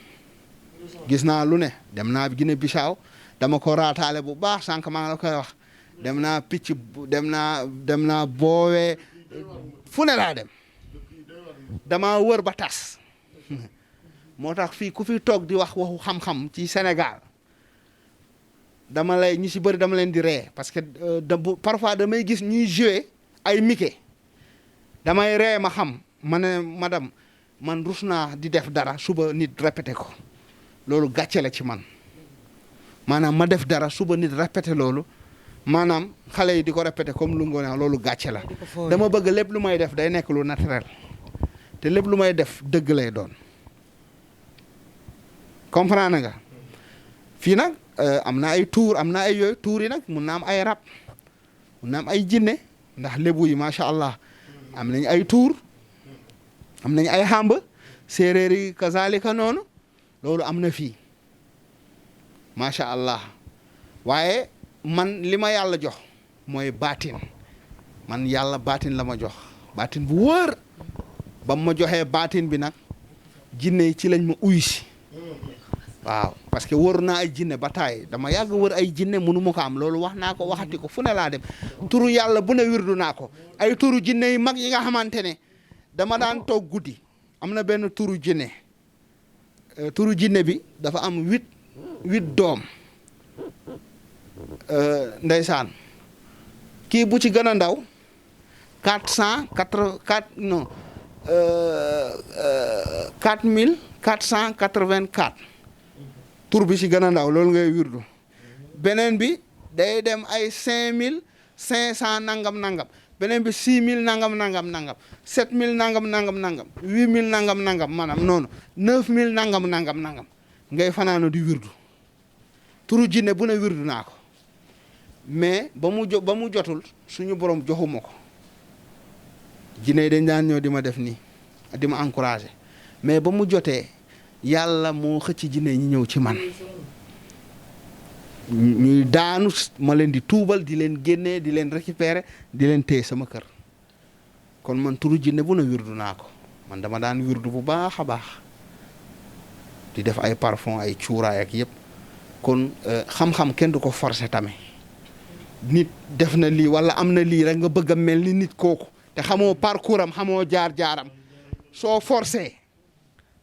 gis naa lu ne dem naa Guinée Bissau dama ko raataale bu baax sànq maa ngi la koy wax dem naa picc dem naa boowee fu ne laa dem dama wër ba tas moo tax fii ku fi toog di wax waxu xam-xam ci Sénégal ñi si bëri dama leen di ree parce que parfois damay gis ñuy jouer ay Mickey damay ree ma xam ma ne madame man rus naa di def dara suba nit répété ko loolu gàcce la ci man maanaam ma def dara suba nit répété loolu maanaam xale yi di ko répété comme lu ngoone loolu gàcce la dama bëgg lépp lu may def day nekk lu naturel te lépp lu may def dëgg lay doon comprendre nga fii nag am na ay tuur am na ay yooyu tuur yi nag mun na am ay rab mun na am ay jinne ndax lébu yi macha allah am nañ ay tuur am nañ ay xàmb séeréer yi kazalika noonu loolu am na fii macha allah waaye man li ma yàlla jox mooy baatin man yàlla baatin la ma jox baatin bu wóor ba ma joxee baatin bi nag jinne yi ci lañ ma uyu si waaw parce que wër naa ay jinne ba taay dama yàgg wër ay jinne mënu ma ko am loolu wax naa ko waxati ko fu ne laa dem turu yàlla bu ne wirdu naa ko ay turu jinne yi mag yi nga xamante ne dama daan toog guddi am na benn turu jinne bi dafa am huit doom ndeysaan kii bu ci gën a ndaw 4484 tur bi ci gën a ndaw loolu ngay wirdu beneen bi day dem ay 5500 nangam beneen bi 6000 nangam 7000 nangam 8000 nangam maanaam noonu 9000 nangam ngay fanaano di wirdu turu jinne bu ne wirdu naa ko mais ba mu jotul suñu borom joxuma ko jinne yi dañ daan ñëw di ma def nii di ma encouragé mais ba mu jotee yàlla moo xëcc jinne ñi ñëw ci man ñuy daanu ma leen di tuubal di leen génnee di leen récupérer di leen téye sama kër kon man turu jinne bu ne wirdu naa ko man dama daan wirdu bu baax a baax di def ay parfum ay cuuraay ak yëpp kon xam-xam kenn du ko forcer tamit nit def na lii wala am na lii rek nga bëgg a mel ni nit kooku te xamoo parcours am xamoo jaar-jaaram soo forcé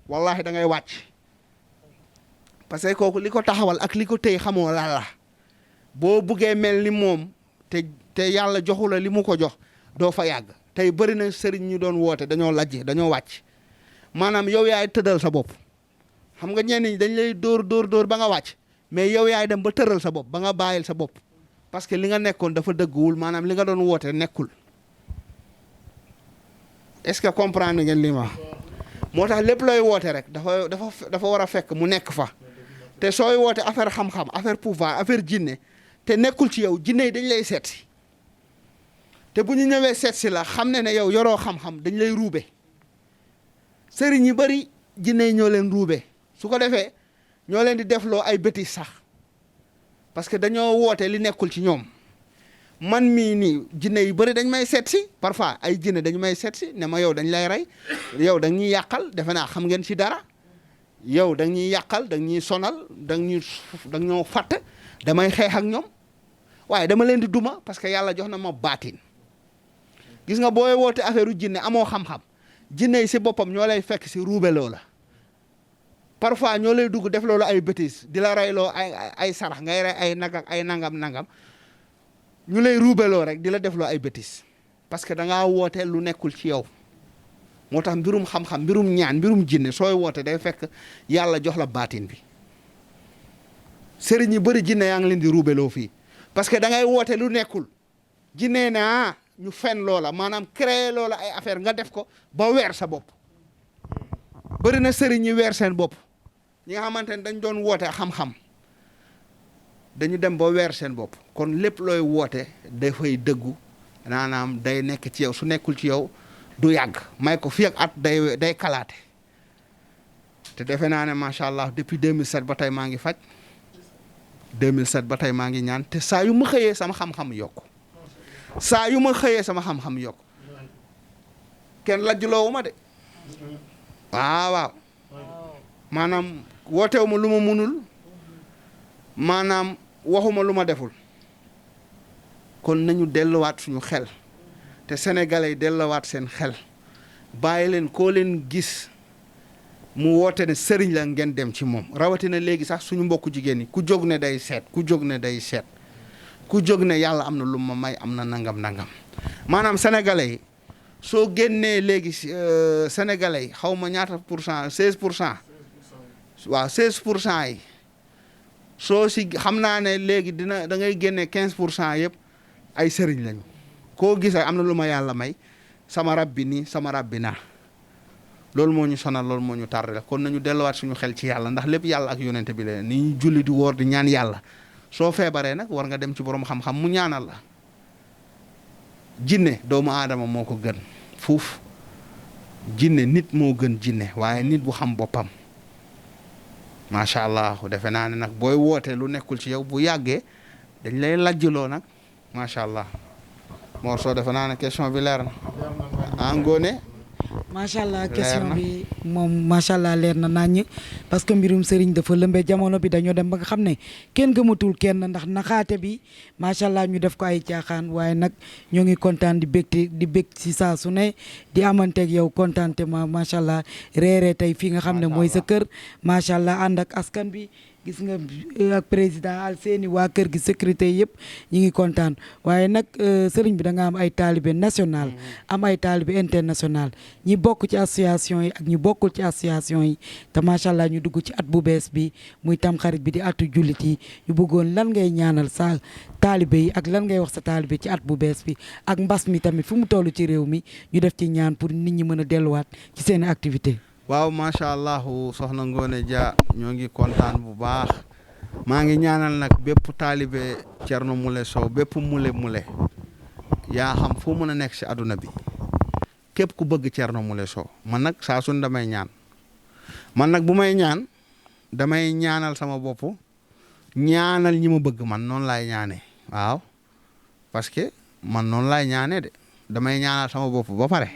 wallahi da ngay wàcc parce que kooku li ko taxawal ak li ko téy xamoo lan la boo buggee mel ni moom te yàlla joxu la li mu ko jox doo fa yàgg tey bëri na sëriñ ñu doon woote dañoo lajj dañoo wàcc maanaam yow yaay tëddal sa bopp xam nga ñenn ñi dañ lay dóor ba nga wàcc mais yow yaay dem ba tëral sa bopp ba nga bàyyil sa bopp parce que li nga nekkoon dafa dëgguwul maanaam li nga doon woote nekkul est-ce que comprendre ngeen li ma moo tax lépp looy woote rek dafa war a fekk mu nekk fa te sooy woote affaire xam-xam affaire pouvoir affaire jinne te nekkul ci yow jinne yi dañ lay seet si te bu ñu ñëwee seet si la xam ne yow yoroo xam-xam dañ lay ruube sëriñ yi bëri jinne yi ñoo leen ruube su ko defee ñoo leen di defloo ay bêtises sax parce que dañoo woote li nekkul ci ñoom man mii nii jinne yu bëri dañ may seet si parfois ay jinne dañu may seet si ne ma yow dañ lay rey yow dañ ñuy yàqal defe naa xam ngeen ci dara yow dañ ñuy yàqal dañ ñuy sonal dañ ñoo fàtt damay xeex ak ñoom waaye dama leen di duma parce que yàlla jox na ma baatin gis nga booy woote affaire u jinne amoo xam-xam jinne yi si boppam ñoo lay fekk si ruube loola parfois ñoo lay dugg def loolu ay bêtises di la reyloo ay sarax ngay rey ay nag ak ay nangam ñu lay ruubeloo rek di la defloo ay bêtises parce que da ngaa woote lu nekkul ci yow moo tax mbirum xam-xam mbirum ñaan mbirum jinne sooy woote day fekk yàlla jox la baatin bi sëriñ yi bëri jinne yaa ngi leen di ruubeloo fii parce que da ngay woote lu nekkul jinne na ñu fen loola maanaam créer loola ay affaire nga def ko ba weer sa bopp bëri na sëriñ yi weer seen bopp ñi nga xamante ne dañ doon woote xam-xam dañu dem ba weer seen bopp kon lépp looy woote dafay dëggu naanaam day nekk ci yow su nekkul ci yow du yàgg may ko fii ak at day kalaate te defe naa ne macha allah depuis 2007 ba tey maa ngi faj 2007 ba tey maa ngi ñaan te saa yu ma xëyee sama xam-xam yokku saa yu ma xëyee sama xam-xam yokku kenn lajjuloowu ma de waaw maanaam wootewu ma lu ma munul maanaam waxuma lu ma deful kon nañu delluwaat suñu xel te sénégalais yi delluwaat seen xel bàyyi leen koo leen gis mu woote ne sëriñ la ngeen dem ci moom rawatina léegi sax suñu mbokku jigéen ñi ku jóg ne day seet ku jóg ne day seet ku jóg ne yàlla am na lu ma may am na nangam maanaam sénégalais yi soo génnee léegi sénégalais yi xaw ma ñaata pour cent 16% waaw 16% yi soo si xam naa ne léegi da ngay génne 15% yëpp ay sëriñ lañu koo gis am na lu ma yàlla may sama rab bi nii sama rab bi naa loolu moo ñu sonal loolu moo ñu tardé kon nañu delluwaat suñu xel ci yàlla ndax lépp yàlla ak yonente bi la ni ñu julli di woor di ñaan yàlla soo feebaree nag war nga dem ci borom xam-xam mu ñaanal la jinne doomu aadama moo ko gën fuuf jinne nit moo gën jinne waaye nit bu xam boppam macha allah defe naa ne nag booy wootee lu nekkul ci yow bu yàggee dañ lay lajjloo nag macha allah Mor Sow defe naa ne question bi leer na Ngoné macha allah question bi moom macha allah leer na naññ parce que mbirum sëriñ dafa lëmbee jamono bi dañoo dem ba nga xam ne kenn gëmatul kenn ndax naxaate bi macha allah ñu def ko ay caaxaan waaye nag ñoo ngi kontaan di bég ci saa su ne di amanteeg yow contentement macha allah reeree tey fii nga xam ne mooy sa kër macha allah ànd ak askan bi. gis nga ak président al seeni waa kër gi sécurité yëpp ñi ngi kontaan waaye nag sëriñ bi da nga am ay taalibe national am ay taalibe international ñi bokk ci association yi ak ñi bokkul ci association yi te macha allah ñu dugg ci at bu bees bi muy tamxarit bi di atu jullit yi ñu bëggoon lan ngay ñaanal sa taalibe yi ak lan ngay wax sa taalibe ci at bu bees bi ak mbas mi tamit fu mu toll ci réew mi ñu def ci ñaan pour nit ñi mën a delluwaat ci seen activité waaw macha allah soxna Ngoné Dia ñoo ngi kontaan bu baax maa ngi ñaanal nag bépp taalibe Thierno Moule Sow bépp mule yaa xam foo mën a nekk si àdduna bi képp ku bëgg Thierno Moule Sow man nag saa suñ damay ñaan man nag bu may ñaan damay ñaanal sama bopp ñaanal ñi ma bëgg man noonu laay ñaanee waaw parce que man noonu laay ñaanee de damay ñaanal sama bopp ba pare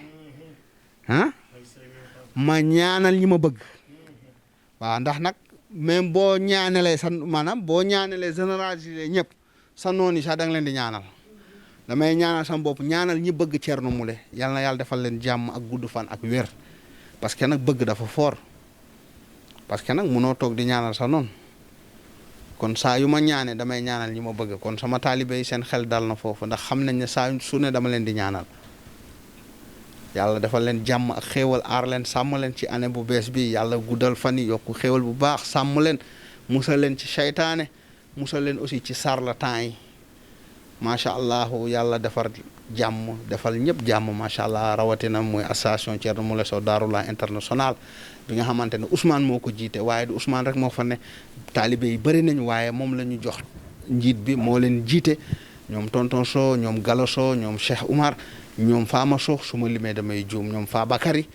ma ñaanal ñi ma bëgg waaw ndax nag même boo ñaanalee sa maanaam boo ñaanalee généralisé ñëpp sa noon yi sax da nga leen di ñaanal damay ñaanal sama bopp ñaanal ñi bëgg Thierno Moule yal na yàlla defal leen jàmm ak gudd fan ak wér parce que nag bëgg dafa fort parce que nag munoo toog di ñaanal sa noon kon saa yu ma ñaanee damay ñaanal ñi ma bëgg kon sama taalibe yi seen xel dal na foofu ndax xam nañ ne saa su ne dama leen di ñaanal yàlla defal leen jàmm ak xéewal aar leen sàmm leen ci année bu bees bi yàlla guddal fan yi yokku xéewal bu baax sàmm leen musal leen ci seytaane musal leen aussi ci sarlatan yi macha allah yàlla defar jàmm defal ñëpp jàmm macha allah rawatina muy association Thierno Moule Sow Daarullah international bi nga xamante ne Ousmane moo ko jiite waaye du Ousmane rek moo fa ne taalibe yi bëri nañu waaye moom la ñu jox njiit bi moo leen jiite ñoom tonton Sow ñoom Gallo Sow ñoom Cheikh Oumar ñoom Fama Sow su ma limee damay juum ñoom Fa Bakary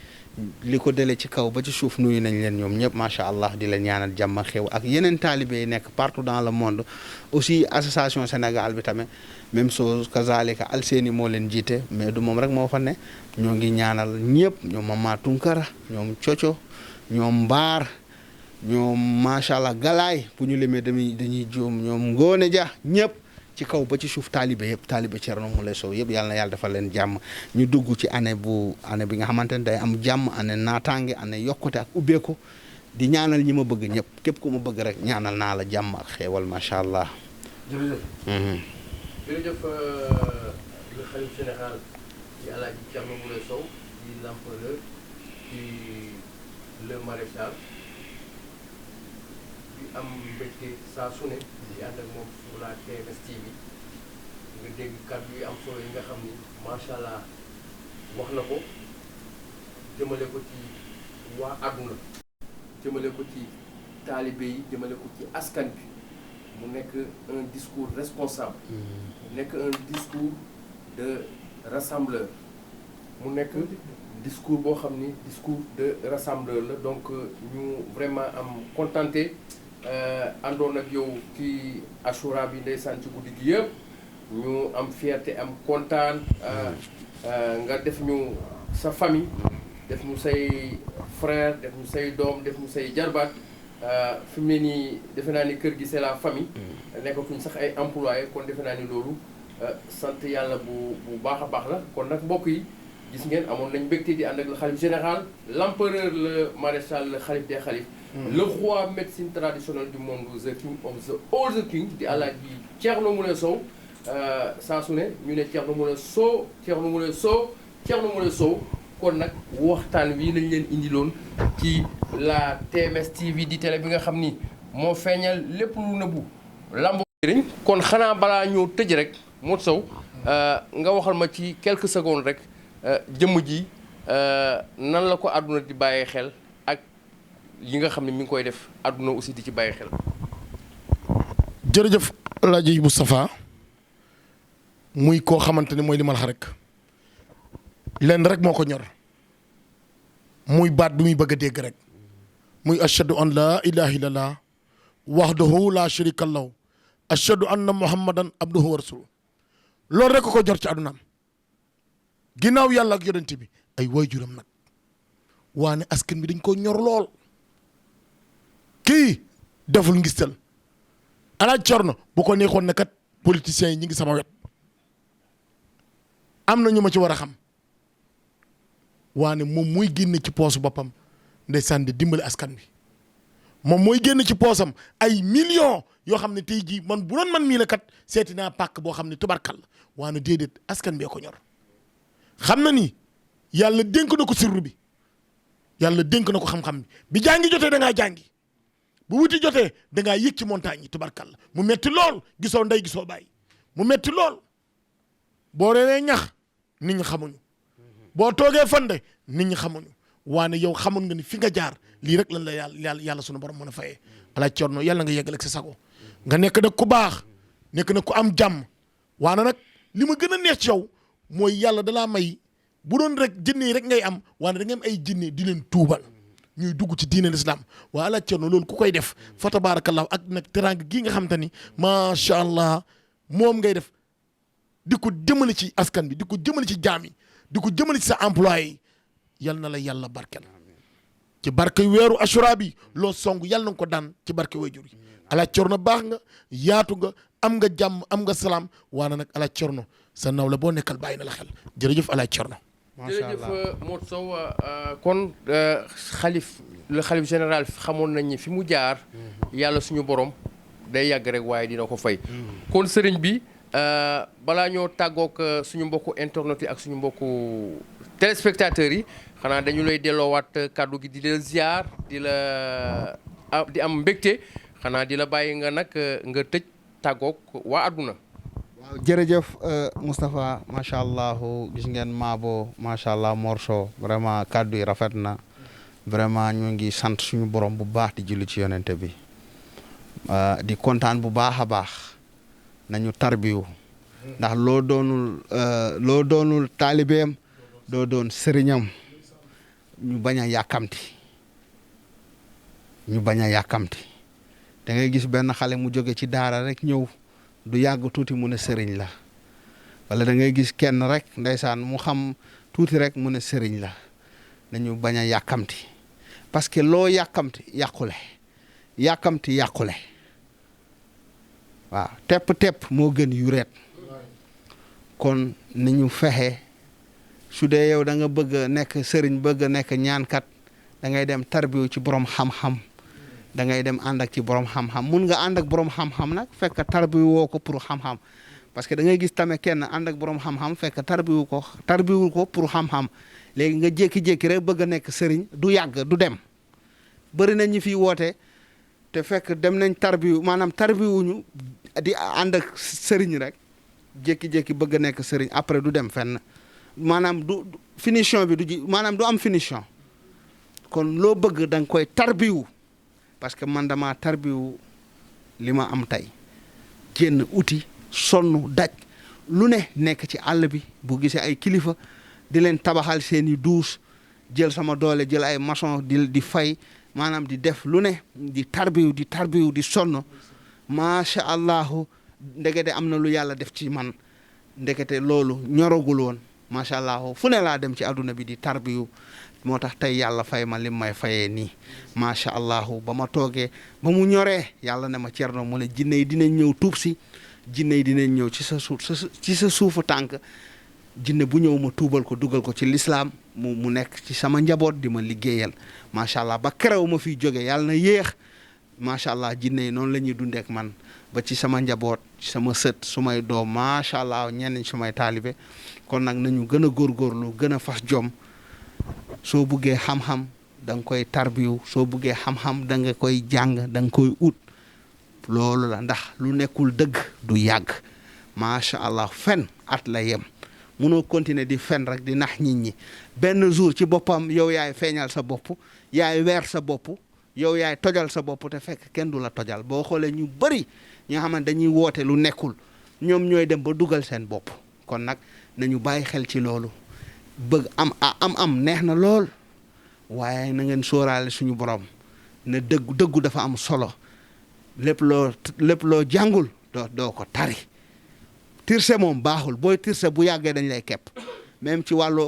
li ko dele ci kaw ba ci suuf nuyu nañ leen ñoom ñëpp macha allah di leen ñaanal jàmm ak xew ak yeneen taalibe yi nekk partout dans le monde aussi association Sénégal bi tamit même chose kazalika Alseeni moo leen jiite mais du moom rek moo fa ne ñoo ngi ñaanal ñëpp ñoom Mama Tunkara ñoom Coco ñoom Mbaar ñoom macha allah Galaay bu ñu limee dañuy juum ñoom Ngóone Dia ñëpp ci kaw ba ci suuf taalibe yëpp taalibe Thierno Moule Sow yëpp yàlla na yàlla defal leen jàmm ñu dugg ci année bi nga xamante ne day am jàmm année naataange année yokkute ak ubbeeku di ñaanal ñi ma bëgg ñëpp képp ku ma bëgg rek ñaanal naa la jàmm ak xeewal macha allah. jërëjëf. jërëjëf le khalife général di Alaaji Thierno Moule Sow di l'empereur di le maréchal di am mbégte saa su ne di ànd ak moom sur la TMS TV nga dégg kàddu yi am solo yi nga xam ni macha allah wax na ko jëmale ko ci waa àdduna jëmale ko ci taalibe yi jëmale ko ci askan bi mu nekk un discours responsable nekk un discours de rassembleur mu nekk discours boo xam ni discours de rassembleur la donc ñu vraiment am contenté àndoon ak yow ci Achoura bi ndeysaan ci guddi gi yëpp ñu am fierté am kontaan nga def ñu sa famille def ñu say frère def ñu say doom def ñu say jarbaat fi mu ne nii defe naa ni kër gi c'est la famille nekkatuñ sax ay employés kon defe naa ni loolu sant yàlla bu baax a baax la kon nag mbokk yi gis ngeen amoon nañ mbégte di ànd ak le khalife général l'empereur le maréchal le khalife des khalifes le roi médecine traditionnelle du monde the king of the all the king di Alaaji Thierno Moule Sow saa su ne ñu ne Thierno Moule Sow Thierno Moule Sow Thierno Moule Sow kon nag waxtaan wi lañ leen indiloon ci la TMS TV di télé bi nga xam ni moo feeñal lépp lu nëbbu lambo njëriñ kon xanaa balaa ñëw tëj rek Modou Sow nga waxal ma ci quelques secondes rek jëmm ji nan la ko àdduna di bàyyee xel ak yi nga xam ne mi ngi koy def àdduna aussi di ci bàyyi xel. jërëjëf El Hadj Moustapha muy koo xamante ne mooy li ma la wax rek lenn rek moo ko ñor muy baat bi muy bëgg a dégg rek muy ashhadu an laa ilaha illallah wahdahu la sharika lahu ashhadu anna muhammadan abduhu wa rasuluhu loolu rek ko jor ci àddunaam ginnaaw yàlla ak yonent bi ay waajuram nag waane askan bi dañ ko ñor lool kii deful ngistal Alaaji Thierno bu ko neexoon ne kat politiciens yi ñi ngi sama wet am na ñu ma ci war a xam waane moom mooy génne ci poosu boppam ndeysaan di dimbali askan bi moom mooy génn ci poosam ay millions yoo xam ne tey jii man bu doon man mii la kat seeti naa pàkk boo xam ne tubarkal waane déedéet askan bee ko ñor xam na ni yàlla dénk na ko sirru bi yàlla dénk na ko xam-xam bi jàngi jotee da ngaa jàngi bu wuti jotee da ngaa yëg ci montagne yi tubarkal mu metti lool gisoo ndey gisoo bàyyi mu metti lool boo reenee ñax nit ñi xamuñu boo toogee fande nit ñi xamuñu waane yow xamoon nga ni fi nga jaar lii rek lan la yàlla sunu borom mën a fayee Alaaji Thierno yàlla nga yeggale ak sa sago nga nekk nag ku baax nekk nag ku am jàmm waane nag li ma gën a neex ci yow mooy yàlla dalaa may bu doon rek jinne yi rek ngay am waane da ngay am ay jinne di leen tuubal ñuy dugg ci diine l'islam waa Alaaji Thierno loolu ku koy def fa tabarakallah ak nag teraanga gii nga xam te ni macha allah moom ngay def di ko jëmale ci askan bi di ko jëmale ci jaam yi di ko jëmale ci sa employé yi yal na la yàlla barkel ci barke weeru Achoura bi loo song yal na nga ko daan ci barke waajur yi Alaaji Thierno baax nga yaatu nga am nga jàmm am nga salaam waana nag Alaaji Thierno sa naw la boo nekkal bàyyi na la xel jërëjëf Alaaji Thierno. macha allah jërëjëf Modou Sow kon le xalif général xamoon nañ ni fi mu jaar yàlla suñu borom day yàgg rek waaye dina ko fay kon sëriñ bi balaa ñoo tàggoog suñu mbokku internet yi ak suñu mbokku téléspectateurs yi xanaa dañu lay delloowaat kàddu gi di la ziar di am mbégte xanaa di la bàyyi nga nag nga tëj tàggoog waa àdduna. waaw jërëjëf Moustapha macha allah gis ngeen Maabo macha allah Morso vraiment kàddu yi rafet na vraiment ñu ngi sant suñu borom bu baax di julli ci yonente bi di kontaan bu baax a baax nañu tarbiyu ndax loo doonul taalibeem doo doon sëriñam ñu bañ a yàkkamti da ngay gis benn xale mu jóge ci daara rek ñëw du yàgg tuuti mu ne sëriñ la wala da ngay gis kenn rek ndeysaan mu xam tuuti rek mu ne sëriñ la nañu bañ a yàkkamti parce que loo yàkkamti yàqule waaw tepp moo gën yureet kon nañu fexe su dee yow da nga bëgg a nekk sëriñ bëgg a nekk ñaankat da ngay dem tarbiyu ci borom xam-xam da ngay dem ànd ak ci borom xam-xam mun nga ànd ak borom xam-xam nag fekk tarbiyu woo ko pour xam-xam parce que da ngay gis tamit kenn ànd ak borom xam-xam fekk tarbiwul ko pour xam-xam léegi nga jékki-jékki rek bëgg a nekk sëriñ du yàgg du dem bëri na ñi fi woote te fekk dem nañ tarbiyu maanaam tarbiwuñu di ànd ak sëriñ rek jékki-jékki bëgg a nekk sëriñ après du dem fenn maanaam du finition bi du am finition kon loo bëgg da nga koy tarbiwu parce que man dama tarbiwu li ma am tey génn uti sonn daj lu ne nekk ci àll bi bu gisee ay kilifa di leen tabaxal seeni duus jël sama doole jël ay maçon di fay maanaam di def lu ne di tarbiwu di sonn macha allahu ndekete am na lu yàlla def ci man ndekete loolu ñoragul woon macha allah fu ne laa dem ci àdduna bi di tarbiyu moo tax tey yàlla fay ma lim may fayee nii macha allah ba ma toogee ba mu ñoree yàlla ne ma Thierno mu ne jinne yi dinañ ñëw tuub si jinne yi dinañ ñëw ci sa suufu tànk jinne bu ñëw ma tuubal ko dugal ko ci lislaam mu nekk ci sama njaboot di ma liggéeyal macha allah ba kerew ma fiy jóge yàlla na yéex macha allah jinne yi noonu la ñuy dundeek man ba ci sama njaboot sama sët sumay doom macha allah ñenn sumay taalibe kon nag nañu gën a góorgóorlu gën a fas jom soo buggee xam-xam da nga koy tarbiyu soo buggee xam-xam da nga koy jàng da nga koy ut loolu la ndax lu nekkul dëgg du yàgg macha allah fen at la yem munoo continuer di fen rek di nax nit ñi benn jour ci boppam yow yaay feeñal sa bopp yaay weer sa bopp yow yaay tojal sa bopp te fekk kenn du la tojal boo xoolee ñu bëri ñi nga xamante dañuy woote lu nekkul ñoom ñooy dem ba dugal seen bopp kon nag nañu bàyyi xel ci loolu bëgg am neex na lool waaye na ngeen sóoraale suñu borom ne dëggu dafa am solo lépp loo jàngul doo ko tari tirse moom baaxul booy tirse bu yàggee dañ lay kepp même ci wàllu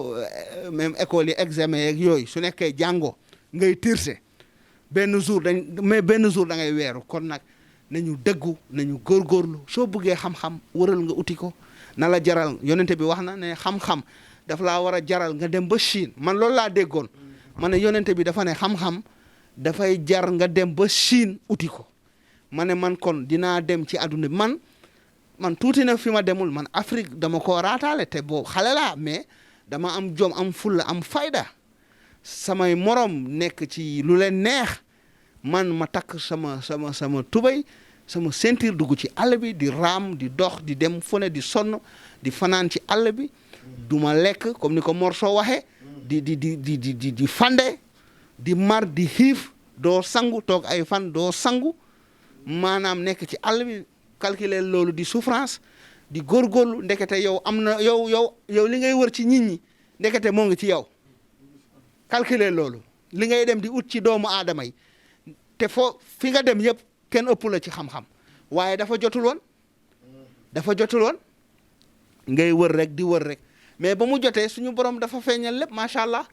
même école yi examen yeeg yooyu su nekkee jàngoo ngay tirse benn jour da ngay weeru kon nag nañu dëggu nañu góorgóorlu soo bëggee xam-xam wëral nga uti ko na la jaral yonente bi wax na ne xam-xam daf laa war a jaral nga dem ba Chine man loolu laa déggoon ma ne yonente bi dafa ne xam-xam dafay jar nga dem ba Chine uti ko ma ne man kon dinaa dem ci àdduna bi man tuuti na fi ma demul man Afrique dama ko raataale te boo xale laa mais dama am jom am fulla am fayda samay morom nekk ci lu leen neex man ma takk sama tubay sama ceinture dugg ci àll bi di raam di dox di dem fu ne di sonn di fanaan ci àll bi du ma lekk comme ni ko Morso waxee di fande di mar di xiif doo sangu toog ay fan doo sangu maanaam nekk ci àll bi calculer loolu di souffrance di góorgóorlu ndekete yow am na yow li ngay wër ci nit ñi ndekete moo ngi ci yow calculer loolu li ngay dem di ut ci doomu aadama yi te fi nga dem yëpp kenn ëpp la ci xam-xam waaye dafa jotul woon ngay wër rek di wër rek mais ba mu jotee suñu borom dafa feeñal lépp macha allah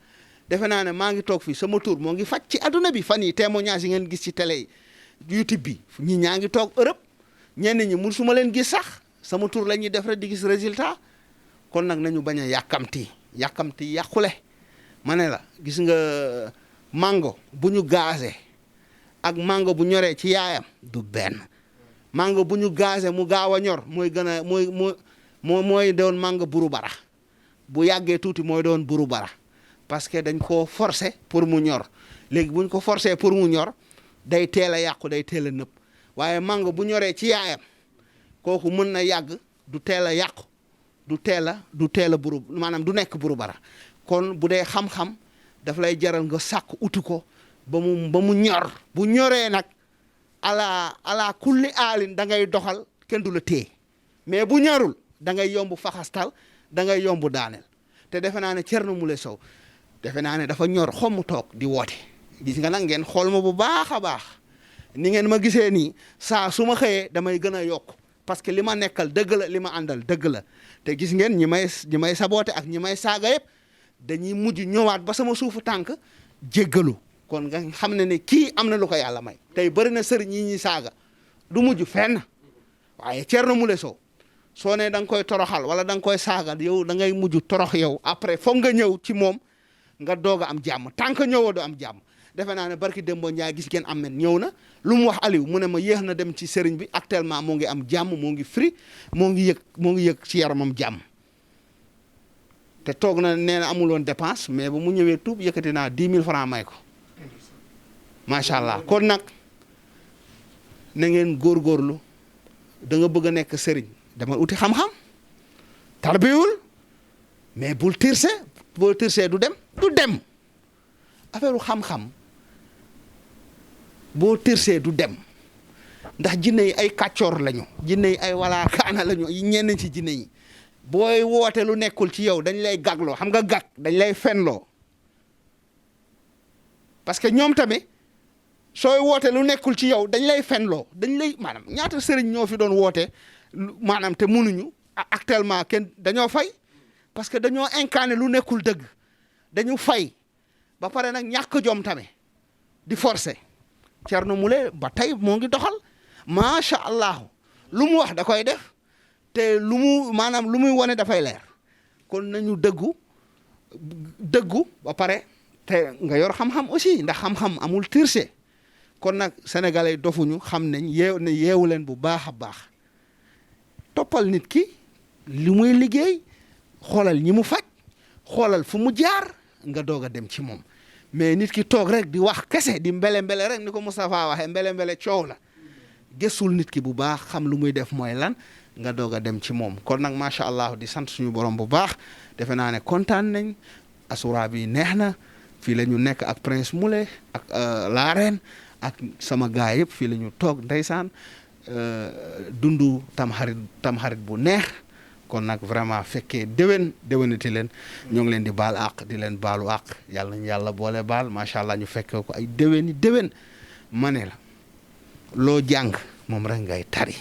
defe naa ne maa ngi toog fii sama tur moo ngi faj ci adduna bi fan yi témoignage yi ngeen gis ci télé yi YouTube bi ñi ñaa ngi toog Europe ñenn ñi mu suma leen gis sax sama tur la ñuy def rek di gis résultat kon nag nañu bañ a yàkkamti yàqule ma ne la gis nga mango bu ñu gaasee ak mango bu ñoree ci yaayam du benn mango bu ñu gaasee mu gaaw a ñor mooy gën a mooy doon mango buru bara bu yàggee tuuti mooy doon buru bara parce que dañ koo forcer pour mu ñor léegi buñ ko forcer pour mu ñor day teel a yàqu day teel a nëb waaye mango bu ñoree ci yaayam kooku mën na yàgg du teel a yàqu du teel a buru maanaam du nekk buru bara kon bu dee xam-xam daf lay jaral nga sàkk utu ko ba mu ñor bu ñoree nag ala kulli aalin da ngay doxal kenn du la téye mais bu ñorul da ngay yomb faxastal da ngay yomb daaneel te defe naa ne Thierno Moule Sow defe naa ne dafa ñor xomm toog di woote gis nga nag ngeen xool ma bu baax a baax ni ngeen ma gisee nii saa su ma xëyee damay gën a yokk parce que li ma nekkal dëgg la li ma àndal dëgg la te gis ngeen ñi may saboote ak ñi may saaga yëpp dañuy mujj ñëwaat ba sama suufu tànk jéggalu kon nga xam ne kii am na lu ko yàlla may tey bëri na sëriñ yi ñuy saaga du mujj fenn waaye Thierno Moule Sow soo ne da nga koy toroxal wala da nga koy saaga yow da ngay mujj torox yow après foog nga ñëw ci moom nga doog a am jàmm tant que ñëwoo du am jàmm defe naa ne barki Demba Ndiaye gis ngeen am ñëw na lu mu wax Aliou mu ne ma yéex na dem ci sëriñ bi actuellement moo ngi am jàmm moo ngi free moo ngi yëg ci yaramam jàmm te toog na nee na amuloon dépense mais ba mu ñëwee tuub yëkkati naa 10 000 francs may ko macha allah kon nag na ngeen góorgóorlu da nga bëgg a nekk sëriñ dama uti xam-xam tarbiwul mais bul tirse boo tirsee du dem affaire xam-xam boo tirsee du dem ndax jinne yi ay kàccoor lañu jinne yi ay wala kaana lañu ñenn ci jinne yi booy woote lu nekkul ci yow dañ lay gagloo xam nga gag dañ lay fenloo parce que ñoom tamit sooy woote lu nekkul ci yow dañ lay fenloo dañ lay maanaam ñaata sëriñ ñoo fi doon woote maanaam te mënuñu actuellement kenn dañoo fay parce que dañoo incarné lu nekkul dëgg dañu fay ba pare nag ñàkk jom tamit di forcer Thierno Moule ba tey moo ngi doxal macha allah lu mu wax da koy def te lu muy wane dafay leer kon nañu dëggu ba pare te nga yor xam-xam aussi ndax xam-xam amul tirse kon nag sénégalais dofuñu xam nañ yeewu leen bu baax a baax toppal nit ki li muy liggéey xoolal ñi mu faj xoolal fu mu jaar nga doog a dem ci moom mais nit ki toog rek di wax kese di mbele rek ni ko Moustapha waxee mbele coow la gëstul nit ki bu baax xam lu muy def mooy lan nga doog a dem ci moom kon nag macha allah di sant suñu borom bu baax defe naa ne kontaan nañ asura bi neex na fii la ñu nekk ak Prince Moule ak la reine ak sama gaay yëpp fii la ñu toog ndeysaan dundu tamxarit bu neex kon nag vraiment fekkee déwénati leen ñoo ngi leen di baal àq di leen baalu àq yàlla nañu yàlla boole baal macha allah ñu fekkee ko ay déwén ma ne la loo jàng moom rek ngay tari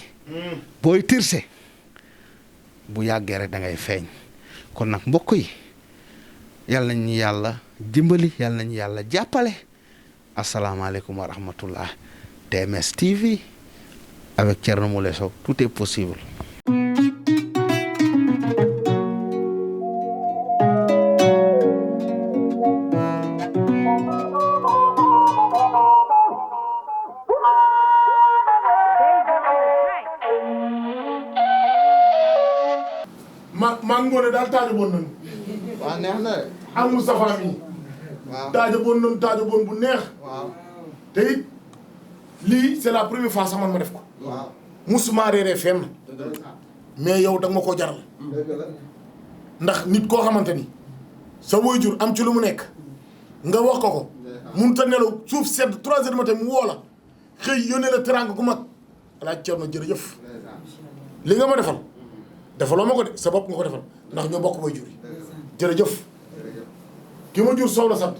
booy tirse bu yàggee rek da ngay feeñ kon nag mbokk yi yàlla nañu yàlla dimbali yàlla nañu yàlla jàppale asalaamaaleykum wa rahmatullah TMS TV avec Thierno Moule Sow tout est possible. maa ngoone daal taajo boon nañu. waaw neex na de. ak Moustapha mi. waaw taajo boon nañu taajo boon bu neex. waaw te it lii c'est la première fois sax man ma def ko. waaw musuma reeree fenn. mais yow da nga ma koo jaral. ndax nit koo xamante ni sa waajur am ci lu mu nekk nga wax ko mënut a nelaw suuf sedd 3 heures du matin mu woo la xëy yónnee la teraanga gu mag alaaj Thierno jërëjëf li nga ma defal defaloo ma ko de sa bopp nga ko defal ndax ñoo bokk waajur yi jërëjëf ki ma jur Sow la sant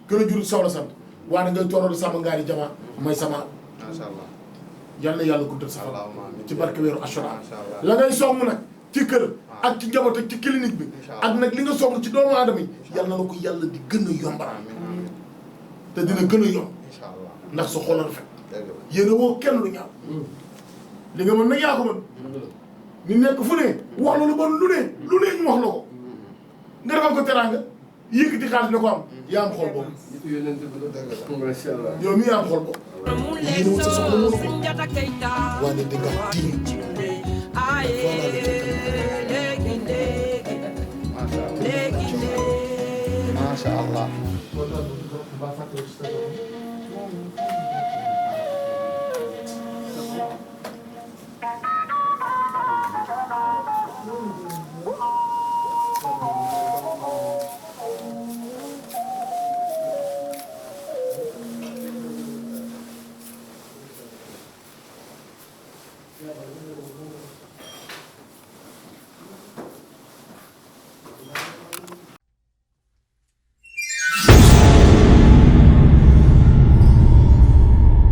ki la jur Sow la sant waaye ngay tooroo di sama ngaari jama may sama macha allah yal na yàlla guddal sa ci barke weeru Ashura la ngay song nag ci kër ak ci njaboot ak ci clinique bi ak nag li nga song ci doomu aadama yi yal na la ko yàlla di gën a yombalal te dina gën a yomb ndax sa xol rafet yéen a woo kenn lu ñaaw li nga mën nag yaa ko mën ni nekk fu ne wax la lu bon lu ne ñu wax la ko nga defal ko teraanga yëkkati xaalis ne ko am yaa am xol boobu yow mi yaa am xol boobu yéen a wut sa soxla mënu ko waaye da nga diin macha allah.